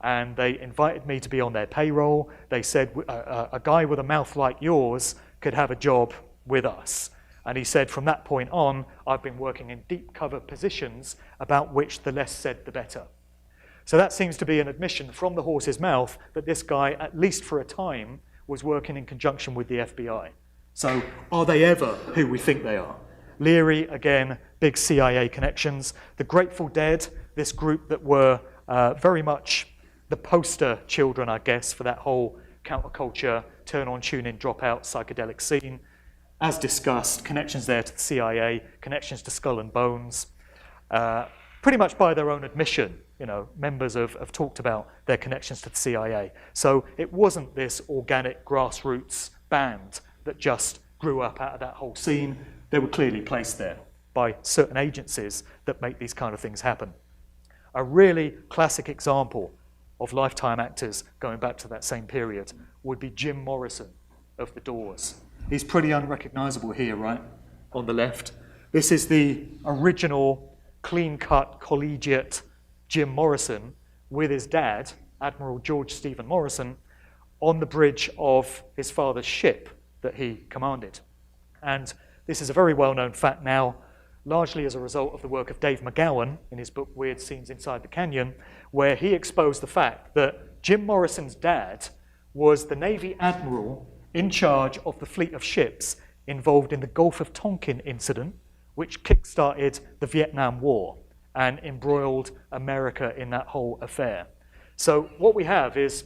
and they invited me to be on their payroll. They said, a guy with a mouth like yours could have a job with us. And he said, from that point on, I've been working in deep cover positions about which the less said, the better. So that seems to be an admission from the horse's mouth that this guy, at least for a time, was working in conjunction with the FBI. So are they ever who we think they are? Leary, again, big CIA connections. The Grateful Dead, this group that were very much the poster children, I guess, for that whole counterculture, turn on, tune in, drop out psychedelic scene. As discussed, connections there to the CIA, connections to Skull and Bones. Pretty much by their own admission, you know, members have talked about their connections to the CIA. So it wasn't this organic grassroots band that just grew up out of that whole scene. They were clearly placed there by certain agencies that make these kind of things happen. A really classic example of lifetime actors going back to that same period would be Jim Morrison of The Doors. He's pretty unrecognizable here, right, on the left. This is the original clean-cut collegiate Jim Morrison with his dad, Admiral George Stephen Morrison, on the bridge of his father's ship that he commanded. And this is a very well-known fact now, largely as a result of the work of Dave McGowan in his book Weird Scenes Inside the Canyon, where he exposed the fact that Jim Morrison's dad was the Navy admiral in charge of the fleet of ships involved in the Gulf of Tonkin incident, which kick-started the Vietnam War and embroiled America in that whole affair. So what we have is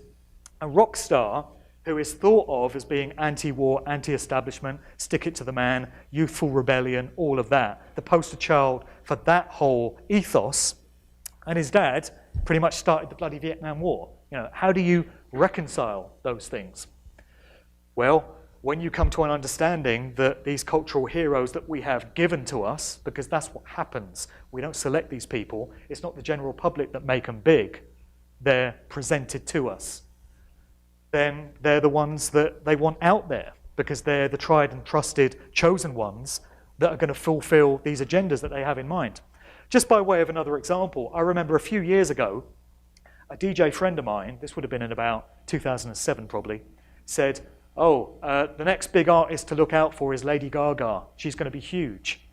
a rock star who is thought of as being anti-war, anti-establishment, stick it to the man, youthful rebellion, all of that, the poster child for that whole ethos. And his dad pretty much started the bloody Vietnam War. You know, how do you reconcile those things? Well, when you come to an understanding that these cultural heroes that we have given to us, because that's what happens, we don't select these people, it's not the general public that make them big, they're presented to us, then they're the ones that they want out there, because they're the tried and trusted chosen ones that are going to fulfill these agendas that they have in mind. Just by way of another example, I remember a few years ago, a DJ friend of mine, this would have been in about 2007 probably, said, the next big artist to look out for is Lady Gaga. She's going to be huge.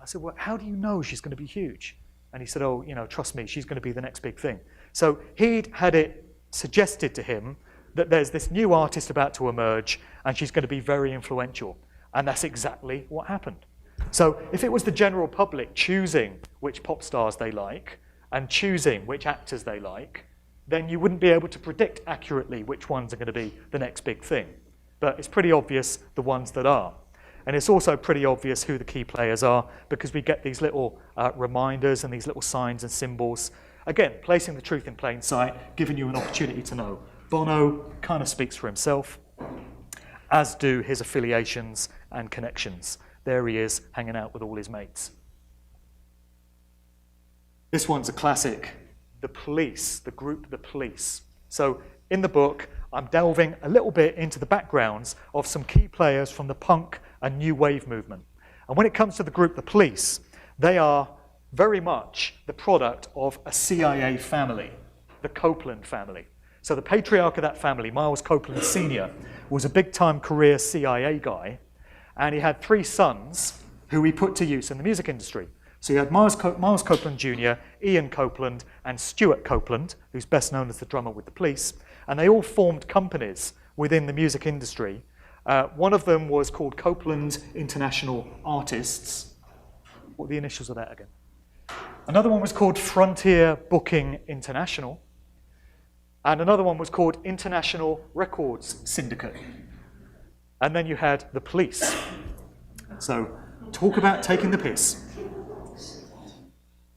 I said, well, how do you know she's going to be huge? And he said, trust me, she's going to be the next big thing. So he'd had it suggested to him that there's this new artist about to emerge and she's going to be very influential. And that's exactly what happened. So if it was the general public choosing which pop stars they like and choosing which actors they like, then you wouldn't be able to predict accurately which ones are going to be the next big thing. But it's pretty obvious the ones that are. And it's also pretty obvious who the key players are because we get these little reminders and these little signs and symbols. Again, placing the truth in plain sight, giving you an opportunity to know. Bono kind of speaks for himself, as do his affiliations and connections. There he is, hanging out with all his mates. This one's a classic. The Police, the group The Police. So in the book, I'm delving a little bit into the backgrounds of some key players from the punk and new wave movement. And when it comes to the group The Police, they are very much the product of a CIA family, the Copeland family. So the patriarch of that family, Miles Copeland Sr., was a big-time career CIA guy, and he had 3 sons who he put to use in the music industry. So you had Miles Copeland Jr., Ian Copeland, and Stuart Copeland, who's best known as the drummer with the Police, and they all formed companies within the music industry. One of them was called Copeland International Artists. What are the initials of that again? Another one was called Frontier Booking International, and another one was called International Records Syndicate. And then you had the Police. So talk about taking the piss.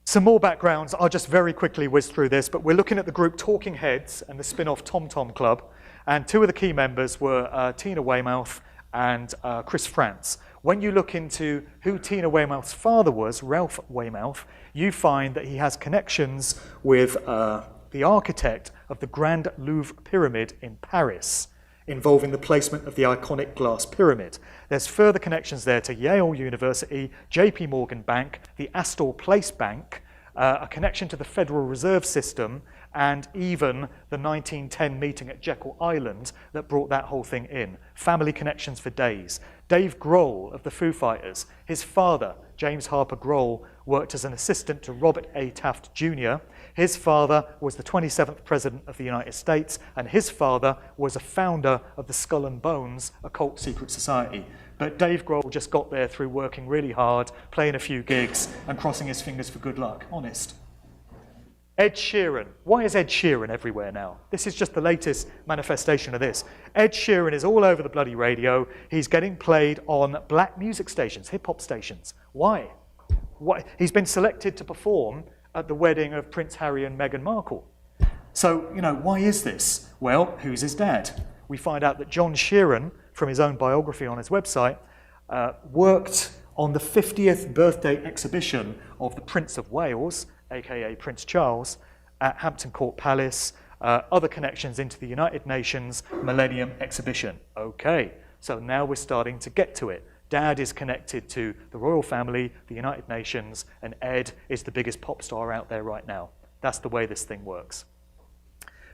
Some more backgrounds, I'll just very quickly whiz through this, but we're looking at the group Talking Heads and the spin-off Tom Tom Club, and 2 of the key members were Tina Weymouth and Chris Frantz. When you look into who Tina Weymouth's father was, Ralph Weymouth, you find that he has connections with the architect of the Grand Louvre Pyramid in Paris, involving the placement of the iconic glass pyramid. There's further connections there to Yale University, JP Morgan Bank, the Astor Place Bank, a connection to the Federal Reserve System, and even the 1910 meeting at Jekyll Island that brought that whole thing in. Family connections for days. Dave Grohl of the Foo Fighters, his father, James Harper Grohl, worked as an assistant to Robert A. Taft Jr. His father was the 27th President of the United States, and his father was a founder of the Skull and Bones occult secret society. But Dave Grohl just got there through working really hard, playing a few gigs, and crossing his fingers for good luck, honest. Ed Sheeran. Why is Ed Sheeran everywhere now? This is just the latest manifestation of this. Ed Sheeran is all over the bloody radio. He's getting played on black music stations, hip-hop stations. Why? He's been selected to perform at the wedding of Prince Harry and Meghan Markle. So, why is this? Well, who's his dad? We find out that John Sheeran, from his own biography on his website, worked on the 50th birthday exhibition of the Prince of Wales, aka Prince Charles, at Hampton Court Palace, other connections into the United Nations Millennium Exhibition. Okay, so now we're starting to get to it. Dad is connected to the royal family, the United Nations, and Ed is the biggest pop star out there right now. That's the way this thing works.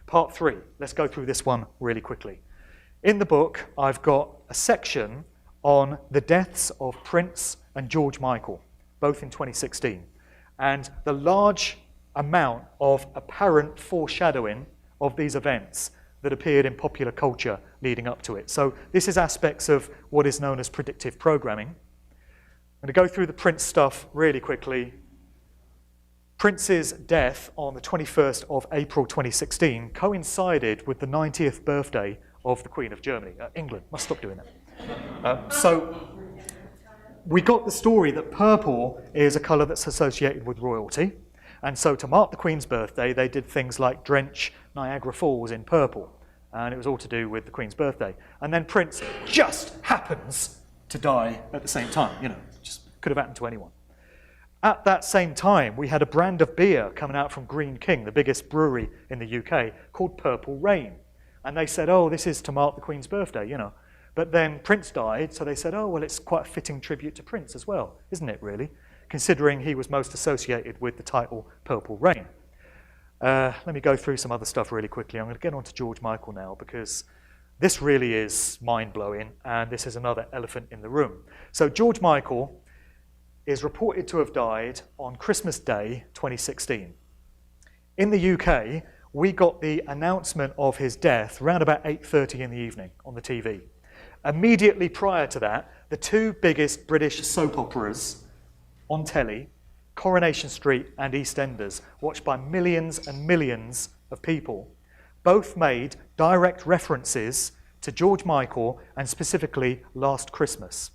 Part 3, let's go through this one really quickly. In the book, I've got a section on the deaths of Prince and George Michael, both in 2016. And the large amount of apparent foreshadowing of these events that appeared in popular culture leading up to it. So this is aspects of what is known as predictive programming. I'm going to go through the Prince stuff really quickly. Prince's death on the 21st of April 2016 coincided with the 90th birthday of the Queen of Germany. England, must stop doing that. So we got the story that purple is a colour that's associated with royalty. And so to mark the Queen's birthday, they did things like drench Niagara Falls in purple. And it was all to do with the Queen's birthday. And then Prince just happens to die at the same time. You know, just could have happened to anyone. At that same time, we had a brand of beer coming out from Green King, the biggest brewery in the UK, called Purple Rain. And they said, oh, this is to mark the Queen's birthday, you know. But then Prince died, so they said, oh, well, it's quite a fitting tribute to Prince as well, isn't it, really? Considering he was most associated with the title Purple Rain. Let me go through some other stuff really quickly. I'm going to get on to George Michael now, because this really is mind-blowing, and this is another elephant in the room. So George Michael is reported to have died on Christmas Day 2016. In the UK, we got the announcement of his death around about 8:30 in the evening on the TV. Immediately prior to that, the two biggest British soap operas on telly, Coronation Street and EastEnders, watched by millions and millions of people, both made direct references to George Michael and specifically Last Christmas.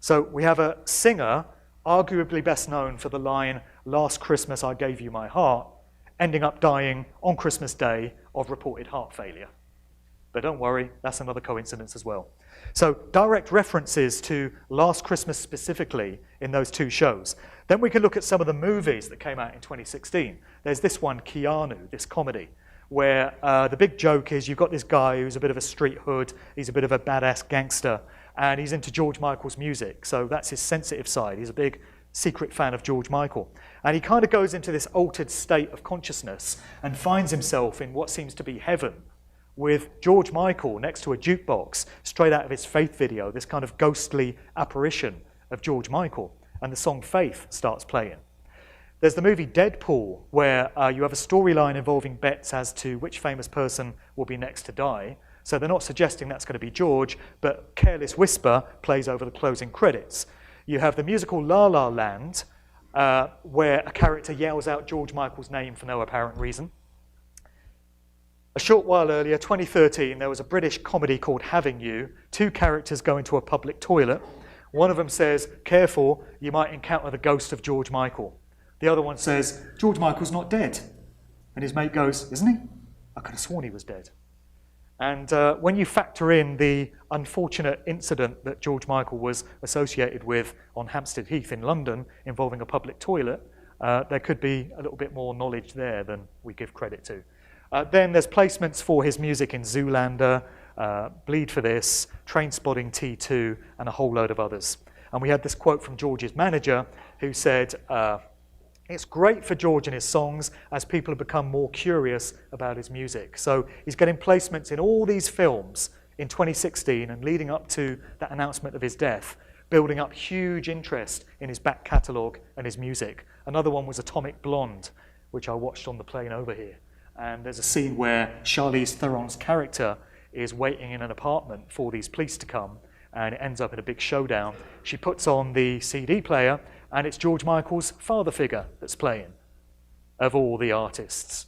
So we have a singer, arguably best known for the line, "Last Christmas I gave you my heart," ending up dying on Christmas Day of reported heart failure. But don't worry, that's another coincidence as well. So direct references to Last Christmas specifically in those two shows. Then we can look at some of the movies that came out in 2016. There's this one, Keanu, this comedy, where the big joke is you've got this guy who's a bit of a street hood, he's a bit of a badass gangster, and he's into George Michael's music. So that's his sensitive side. He's a big secret fan of George Michael. And he kind of goes into this altered state of consciousness and finds himself in what seems to be heaven with George Michael next to a jukebox, straight out of his Faith video, this kind of ghostly apparition of George Michael. And the song Faith starts playing. There's the movie Deadpool, where you have a storyline involving bets as to which famous person will be next to die. So they're not suggesting that's going to be George, but Careless Whisper plays over the closing credits. You have the musical La La Land, where a character yells out George Michael's name for no apparent reason. A short while earlier, 2013, there was a British comedy called Having You. Two characters go into a public toilet. One of them says, "Careful, you might encounter the ghost of George Michael." The other one says, "George Michael's not dead." And his mate goes, "Isn't he? I could have sworn he was dead." And when you factor in the unfortunate incident that George Michael was associated with on Hampstead Heath in London involving a public toilet, there could be a little bit more knowledge there than we give credit to. Then there's placements for his music in Zoolander, Bleed for This, Trainspotting T2, and a whole load of others. And we had this quote from George's manager who said, "It's great for George and his songs as people have become more curious about his music." So he's getting placements in all these films in 2016 and leading up to that announcement of his death, building up huge interest in his back catalogue and his music. Another one was Atomic Blonde, which I watched on the plane over here. And there's a scene where Charlize Theron's character is waiting in an apartment for these police to come, and it ends up in a big showdown. She puts on the CD player, and it's George Michael's father figure that's playing, of all the artists.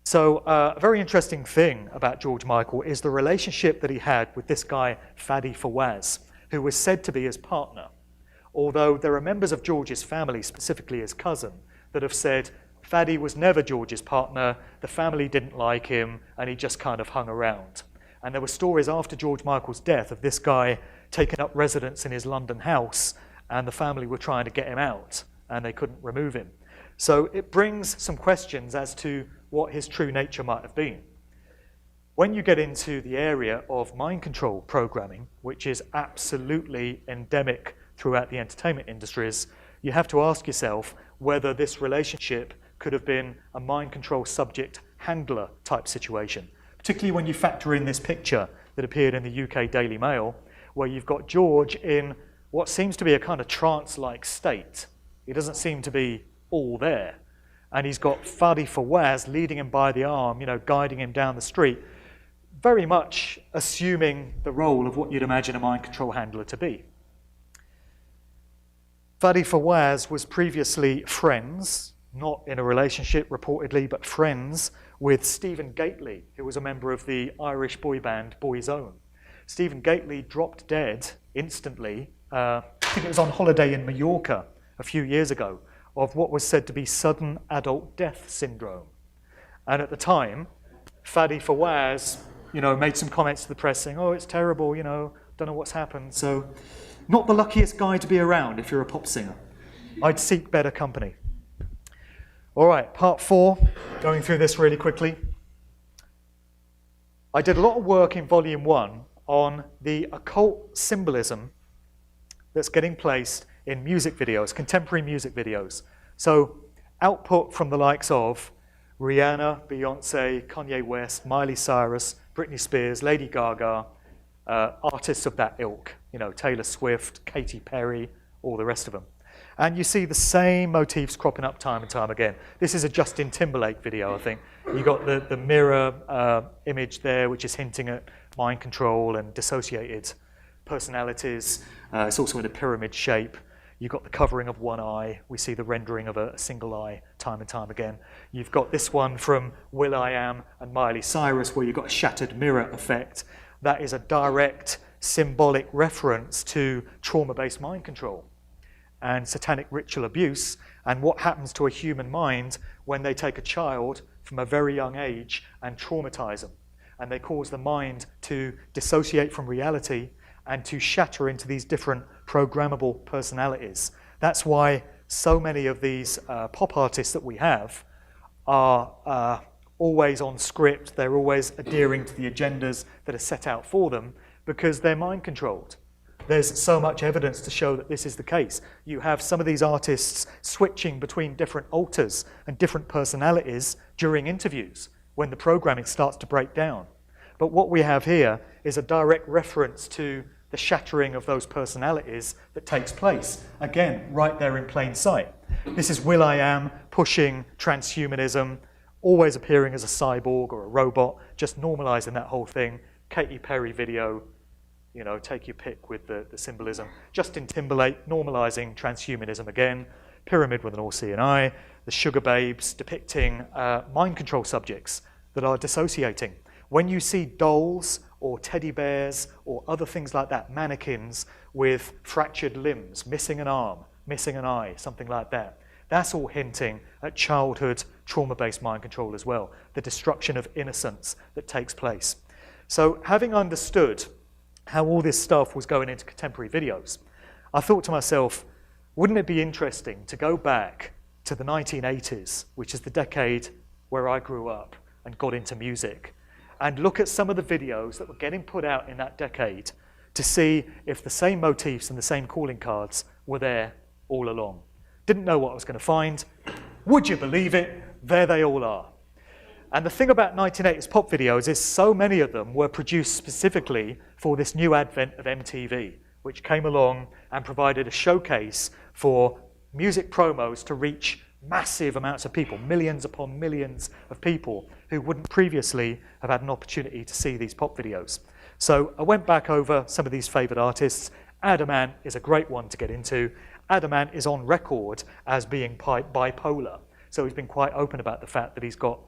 So a very interesting thing about George Michael is the relationship that he had with this guy, Fadi Fawaz, who was said to be his partner. Although there are members of George's family, specifically his cousin, that have said Fadi was never George's partner, the family didn't like him, and he just kind of hung around. And there were stories after George Michael's death of this guy taking up residence in his London house, and the family were trying to get him out, and they couldn't remove him. So it brings some questions as to what his true nature might have been. When you get into the area of mind control programming, which is absolutely endemic throughout the entertainment industries, you have to ask yourself whether this relationship could have been a mind control subject handler type situation, particularly when you factor in this picture that appeared in the UK Daily Mail, where you've got George in what seems to be a kind of trance-like state. He doesn't seem to be all there. And he's got Fadi Fawaz leading him by the arm, guiding him down the street, very much assuming the role of what you'd imagine a mind control handler to be. Fadi Fawaz was previously friends, not in a relationship reportedly, but friends with Stephen Gately, who was a member of the Irish boy band Boy's Own. Stephen Gately dropped dead instantly, I think it was on holiday in Mallorca a few years ago, of what was said to be sudden adult death syndrome. And at the time, Fadi Fawaz, made some comments to the press saying, oh, it's terrible, don't know what's happened. So not the luckiest guy to be around if you're a pop singer. I'd seek better company. All right, part 4, going through this really quickly. I did a lot of work in volume 1 on the occult symbolism that's getting placed in music videos, contemporary music videos. So output from the likes of Rihanna, Beyonce, Kanye West, Miley Cyrus, Britney Spears, Lady Gaga, artists of that ilk, Taylor Swift, Katy Perry, all the rest of them. And you see the same motifs cropping up time and time again. This is a Justin Timberlake video, I think. You got the mirror image there, which is hinting at mind control and dissociated personalities. It's also in a pyramid shape. You've got the covering of one eye. We see the rendering of a single eye time and time again. You've got this one from will.i.am and Miley Cyrus, where you've got a shattered mirror effect. That is a direct symbolic reference to trauma-based mind control and satanic ritual abuse, and what happens to a human mind when they take a child from a very young age and traumatize them. And they cause the mind to dissociate from reality and to shatter into these different programmable personalities. That's why so many of these pop artists that we have are always on script. They're always adhering to the agendas that are set out for them because they're mind controlled. There's so much evidence to show that this is the case. You have some of these artists switching between different alters and different personalities during interviews when the programming starts to break down. But what we have here is a direct reference to the shattering of those personalities that takes place. Again, right there in plain sight. This is will.i.am pushing transhumanism, always appearing as a cyborg or a robot, just normalizing that whole thing. Katy Perry video, take your pick with the symbolism. Justin Timberlake normalizing transhumanism again. Pyramid with an all-seeing eye. The Sugar Babes depicting mind control subjects that are dissociating. When you see dolls or teddy bears or other things like that, mannequins with fractured limbs, missing an arm, missing an eye, something like that, that's all hinting at childhood trauma-based mind control as well, the destruction of innocence that takes place. So having understood how all this stuff was going into contemporary videos, I thought to myself, wouldn't it be interesting to go back to the 1980s, which is the decade where I grew up and got into music, and look at some of the videos that were getting put out in that decade to see if the same motifs and the same calling cards were there all along. Didn't know what I was going to find. Would you believe it? There they all are. And the thing about 1980s pop videos is so many of them were produced specifically for this new advent of MTV, which came along and provided a showcase for music promos to reach massive amounts of people, millions upon millions of people who wouldn't previously have had an opportunity to see these pop videos. So I went back over some of these favorite artists. Adam Ant is a great one to get into. Adam Ant is on record as being bipolar. So he's been quite open about the fact that he's got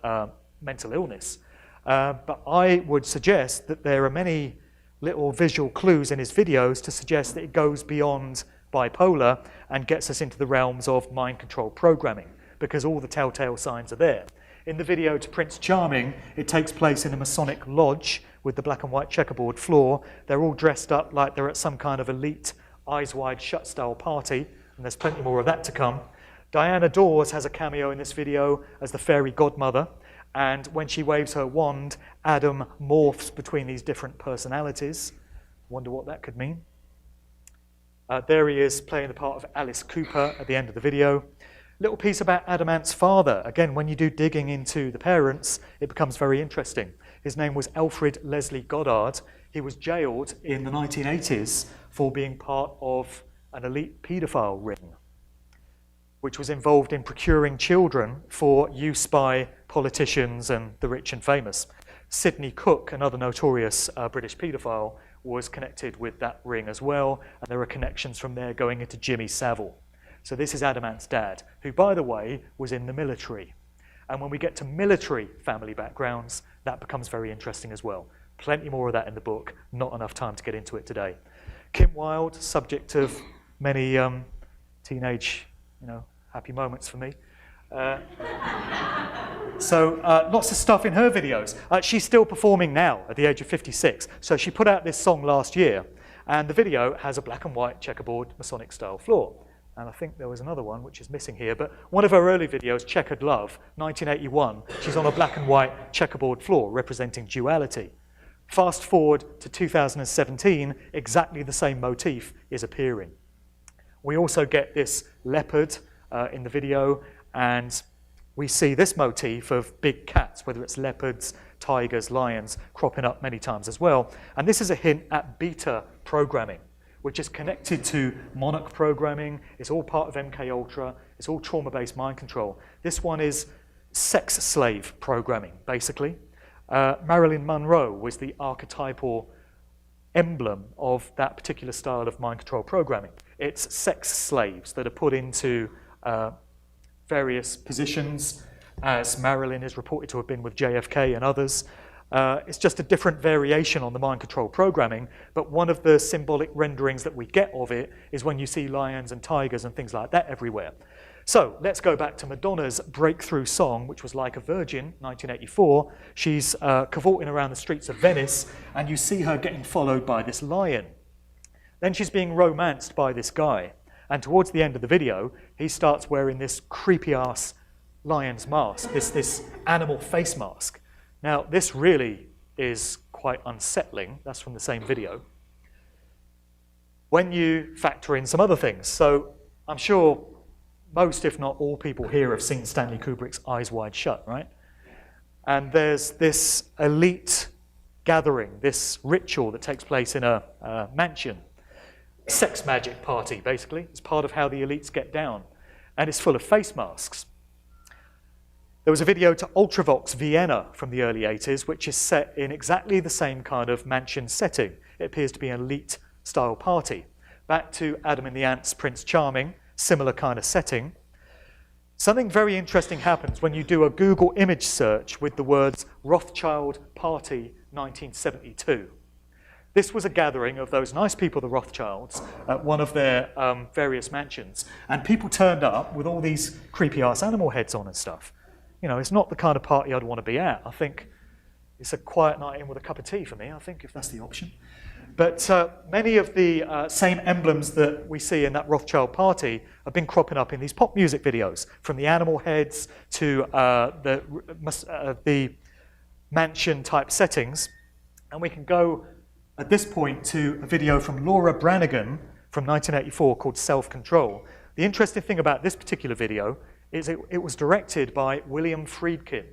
mental illness. But I would suggest that there are many little visual clues in his videos to suggest that it goes beyond bipolar and gets us into the realms of mind control programming, because all the telltale signs are there. In the video to Prince Charming, it takes place in a Masonic lodge with the black and white checkerboard floor. They're all dressed up like they're at some kind of elite, eyes wide shut style party, and there's plenty more of that to come. Diana Dawes has a cameo in this video as the fairy godmother, and when she waves her wand, Adam morphs between these different personalities. Wonder what that could mean. There he is playing the part of Alice Cooper at the end of the video. Little piece about Adam Ant's father. Again, when you do digging into the parents, it becomes very interesting. His name was Alfred Leslie Goddard. He was jailed in the 1980s for being part of an elite paedophile ring, which was involved in procuring children for use by politicians and the rich and famous. Sidney Cook, another notorious British paedophile, was connected with that ring as well, and there are connections from there going into Jimmy Savile. So this is Adam Ant's dad, who, by the way, was in the military. And when we get to military family backgrounds, that becomes very interesting as well. Plenty more of that in the book, not enough time to get into it today. Kim Wilde, subject of many teenage, happy moments for me. So lots of stuff in her videos. She's still performing now at the age of 56. So she put out this song last year, and the video has a black and white checkerboard Masonic style floor. And I think there was another one which is missing here, but one of her early videos, Checkered Love, 1981, she's on a black and white checkerboard floor representing duality. Fast forward to 2017, exactly the same motif is appearing. We also get this leopard in the video, and we see this motif of big cats, whether it's leopards, tigers, lions, cropping up many times as well. And this is a hint at beta programming, which is connected to monarch programming. It's all part of MKUltra. It's all trauma-based mind control. This one is sex slave programming, basically. Marilyn Monroe was the archetypal emblem of that particular style of mind control programming. It's sex slaves that are put into various positions, as Marilyn is reported to have been with JFK and others. It's just a different variation on the mind control programming, but one of the symbolic renderings that we get of it is when you see lions and tigers and things like that everywhere. So let's go back to Madonna's breakthrough song, which was Like a Virgin, 1984. She's cavorting around the streets of Venice, and you see her getting followed by this lion. Then she's being romanced by this guy, and towards the end of the video, he starts wearing this creepy-ass lion's mask, this animal face mask. Now, this really is quite unsettling. That's from the same video. When you factor in some other things, so I'm sure most, if not all people here have seen Stanley Kubrick's Eyes Wide Shut, right? And there's this elite gathering, this ritual that takes place in a mansion. Sex magic party, basically. It's part of how the elites get down. And it's full of face masks. There was a video to Ultravox Vienna from the early 80s, which is set in exactly the same kind of mansion setting. It appears to be an elite-style party. Back to Adam and the Ants' Prince Charming, similar kind of setting. Something very interesting happens when you do a Google image search with the words Rothschild Party 1972. This was a gathering of those nice people, the Rothschilds, at one of their various mansions. And people turned up with all these creepy-ass animal heads on and stuff. You know, it's not the kind of party I'd want to be at. I think it's a quiet night in with a cup of tea for me, I think, if that's the option. But many of the same emblems that we see in that Rothschild party have been cropping up in these pop music videos, from the animal heads to the mansion-type settings. And we can go, at this point, to a video from Laura Branigan from 1984 called Self-Control. The interesting thing about this particular video is it was directed by William Friedkin,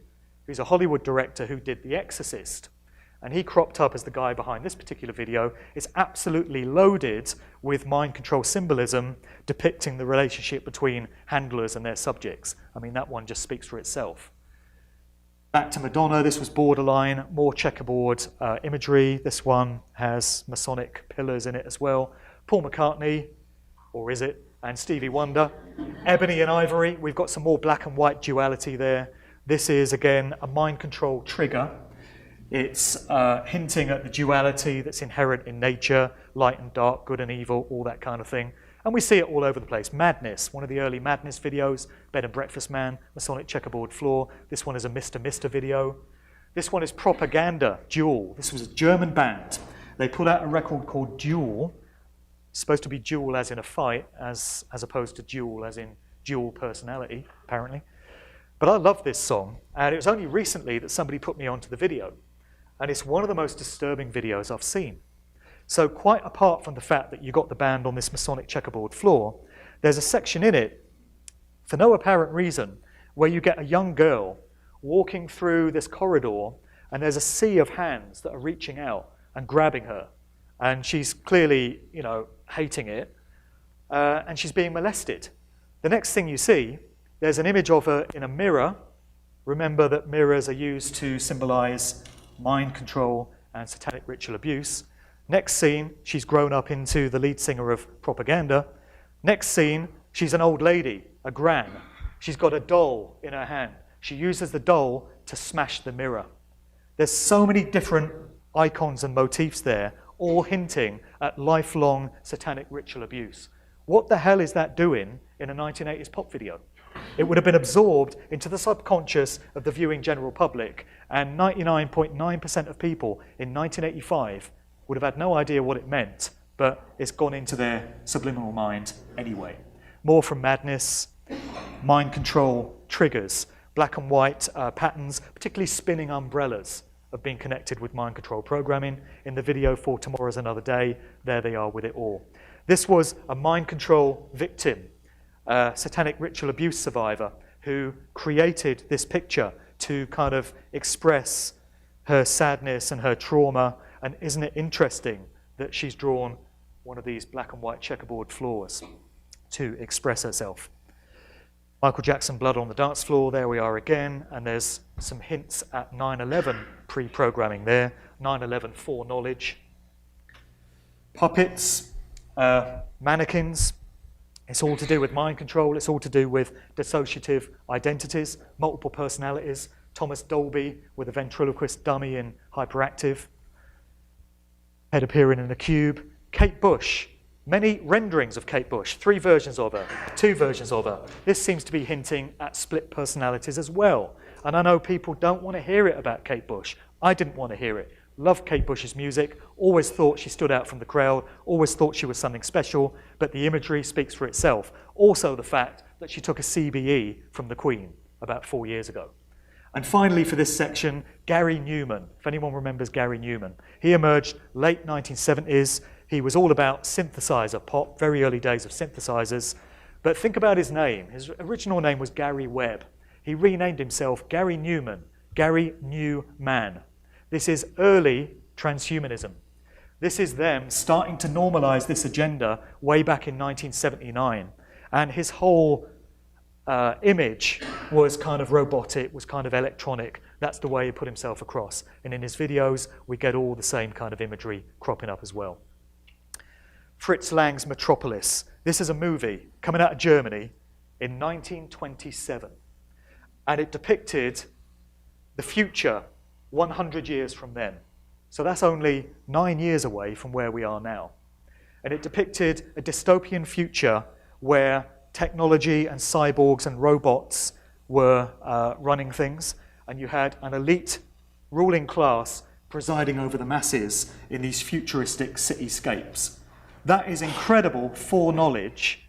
who's a Hollywood director who did The Exorcist. And he cropped up as the guy behind this particular video. It's absolutely loaded with mind control symbolism depicting the relationship between handlers and their subjects. I mean, that one just speaks for itself. Back to Madonna, this was borderline, more checkerboard imagery. This one has Masonic pillars in it as well. Paul McCartney, or is it? And Stevie Wonder. Ebony and Ivory, we've got some more black and white duality there. This is, again, a mind control trigger. It's hinting at the duality that's inherent in nature, light and dark, good and evil, all that kind of thing. And we see it all over the place. Madness, one of the early Madness videos, Bed and Breakfast Man, Masonic checkerboard floor. This one is a Mr. Mister video. This one is Propaganda, Duel. This was a German band. They put out a record called Duel. It's supposed to be duel as in a fight, as opposed to duel as in dual personality, apparently. But I love this song, and it was only recently that somebody put me onto the video. And it's one of the most disturbing videos I've seen. So quite apart from the fact that you got the band on this Masonic checkerboard floor, there's a section in it, for no apparent reason, where you get a young girl walking through this corridor, and there's a sea of hands that are reaching out and grabbing her. And she's clearly, you know, hating it, and she's being molested. The next thing you see, there's an image of her in a mirror. Remember that mirrors are used to symbolize mind control and satanic ritual abuse. Next scene, she's grown up into the lead singer of Propaganda. Next scene, she's an old lady, a gran. She's got a doll in her hand. She uses the doll to smash the mirror. There's so many different icons and motifs there, all hinting at lifelong satanic ritual abuse. What the hell is that doing in a 1980s pop video? It would have been absorbed into the subconscious of the viewing general public, and 99.9% of people in 1985 would have had no idea what it meant, but it's gone into their subliminal mind anyway. More from Madness, mind control triggers, black and white patterns, particularly spinning umbrellas, have been connected with mind control programming. In the video for Tomorrow's Another Day, there they are with it all. This was a mind control victim, a satanic ritual abuse survivor, who created this picture to kind of express her sadness and her trauma. And isn't it interesting that she's drawn one of these black and white checkerboard floors to express herself? Michael Jackson, Blood on the Dance Floor, there we are again, and there's some hints at 9/11 pre-programming there, 9/11 foreknowledge. Puppets, mannequins, it's all to do with mind control, it's all to do with dissociative identities, multiple personalities. Thomas Dolby with a ventriloquist dummy in Hyperactive. Head appearing in a cube. Kate Bush, many renderings of Kate Bush, 3 versions of her, 2 versions of her. This seems to be hinting at split personalities as well. And I know people don't want to hear it about Kate Bush. I didn't want to hear it. Loved Kate Bush's music, always thought she stood out from the crowd, always thought she was something special, but the imagery speaks for itself. Also the fact that she took a CBE from the Queen about 4 years ago. And finally for this section, Gary Newman. If anyone remembers Gary Newman. He emerged late 1970s. He was all about synthesizer pop, very early days of synthesizers. But think about his name. His original name was Gary Webb. He renamed himself Gary Newman, Gary Newman. This is early transhumanism. This is them starting to normalize this agenda way back in 1979. And his whole image was kind of robotic, was kind of electronic. That's the way he put himself across. And in his videos, we get all the same kind of imagery cropping up as well. Fritz Lang's Metropolis. This is a movie coming out of Germany in 1927. And it depicted the future 100 years from then. So that's only 9 years away from where we are now. And it depicted a dystopian future where technology and cyborgs and robots were running things, and you had an elite ruling class presiding over the masses in these futuristic cityscapes. That is incredible foreknowledge,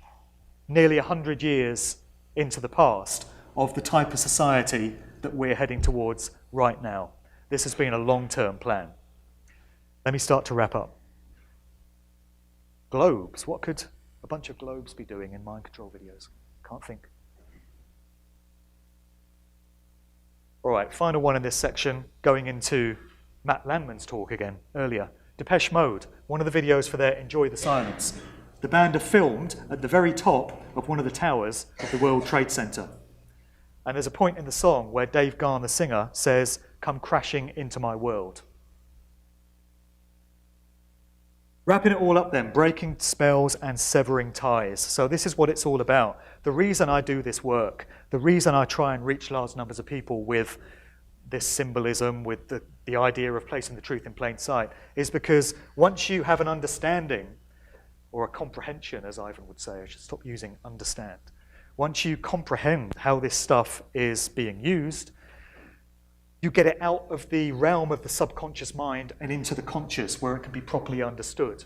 nearly 100 years into the past, of the type of society that we're heading towards right now. This has been a long-term plan. Let me start to wrap up. Globes. What could a bunch of globes be doing in mind control videos? Can't think. All right, final one in this section, going into Matt Landman's talk again earlier. Depeche Mode, one of the videos for their Enjoy the Silence. The band are filmed at the very top of one of the towers of the World Trade Center. And there's a point in the song where Dave Garn, the singer, says, "Come crashing into my world." Wrapping it all up then, breaking spells and severing ties. So this is what it's all about. The reason I do this work, the reason I try and reach large numbers of people with this symbolism, with the idea of placing the truth in plain sight, is because once you have an understanding, or a comprehension, as Ivan would say, I should stop using understand. Once you comprehend how this stuff is being used, you get it out of the realm of the subconscious mind and into the conscious, where it can be properly understood.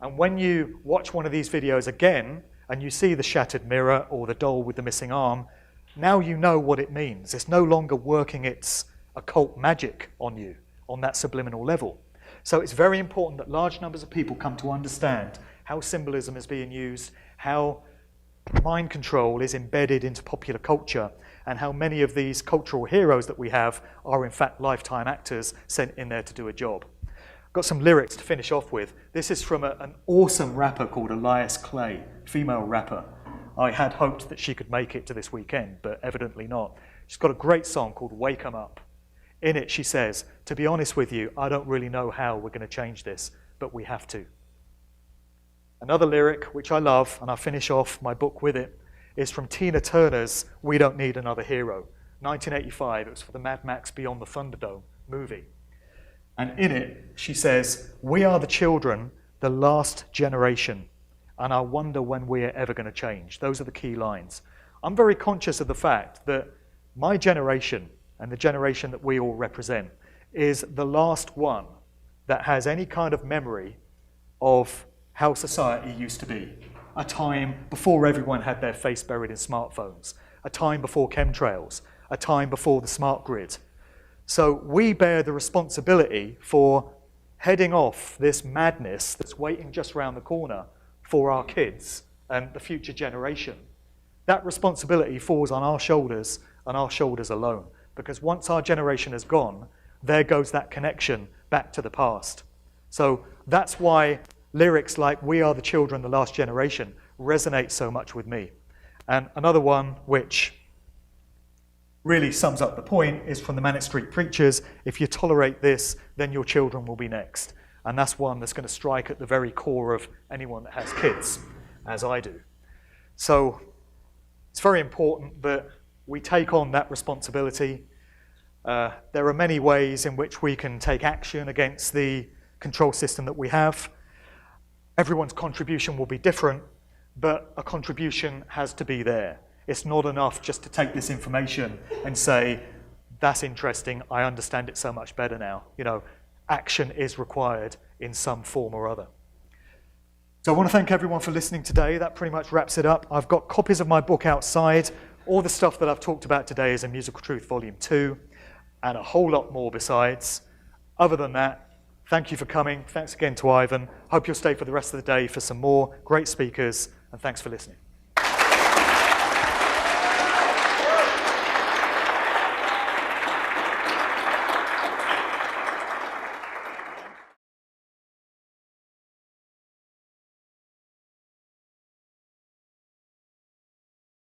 And when you watch one of these videos again, and you see the shattered mirror or the doll with the missing arm, now you know what it means. It's no longer working its occult magic on you, on that subliminal level. So it's very important that large numbers of people come to understand how symbolism is being used, how mind control is embedded into popular culture, and how many of these cultural heroes that we have are in fact lifetime actors sent in there to do a job. Got some lyrics to finish off with. This is from an awesome rapper called Elias Clay, female rapper. I had hoped that she could make it to this weekend, but evidently not. She's got a great song called Wake 'Em Up. In it she says, "To be honest with you, I don't really know how we're going to change this, but we have to." Another lyric, which I love, and I finish off my book with it, is from Tina Turner's We Don't Need Another Hero, 1985. It was for the Mad Max Beyond the Thunderdome movie. And in it, she says, "We are the children, the last generation, and I wonder when we're ever going to change." Those are the key lines. I'm very conscious of the fact that my generation and the generation that we all represent is the last one that has any kind of memory of how society used to be. A time before everyone had their face buried in smartphones, a time before chemtrails, a time before the smart grid. So we bear the responsibility for heading off this madness that's waiting just around the corner for our kids and the future generation. That responsibility falls on our shoulders and our shoulders alone, because once our generation is gone, there goes that connection back to the past. So that's why lyrics like "We Are the Children, the Last Generation" resonate so much with me. And another one which really sums up the point is from the Manic Street Preachers: "If you tolerate this, then your children will be next." And that's one that's going to strike at the very core of anyone that has kids, as I do. So it's very important that we take on that responsibility. There are many ways in which we can take action against the control system that we have. Everyone's contribution will be different, but a contribution has to be there. It's not enough just to take this information and say, that's interesting, I understand it so much better now. You know, action is required in some form or other. So I want to thank everyone for listening today. That pretty much wraps it up. I've got copies of my book outside. All the stuff that I've talked about today is in Musical Truth Volume 2, and a whole lot more besides. Other than that, thank you for coming. Thanks again to Ivan. Hope you'll stay for the rest of the day for some more great speakers, and thanks for listening.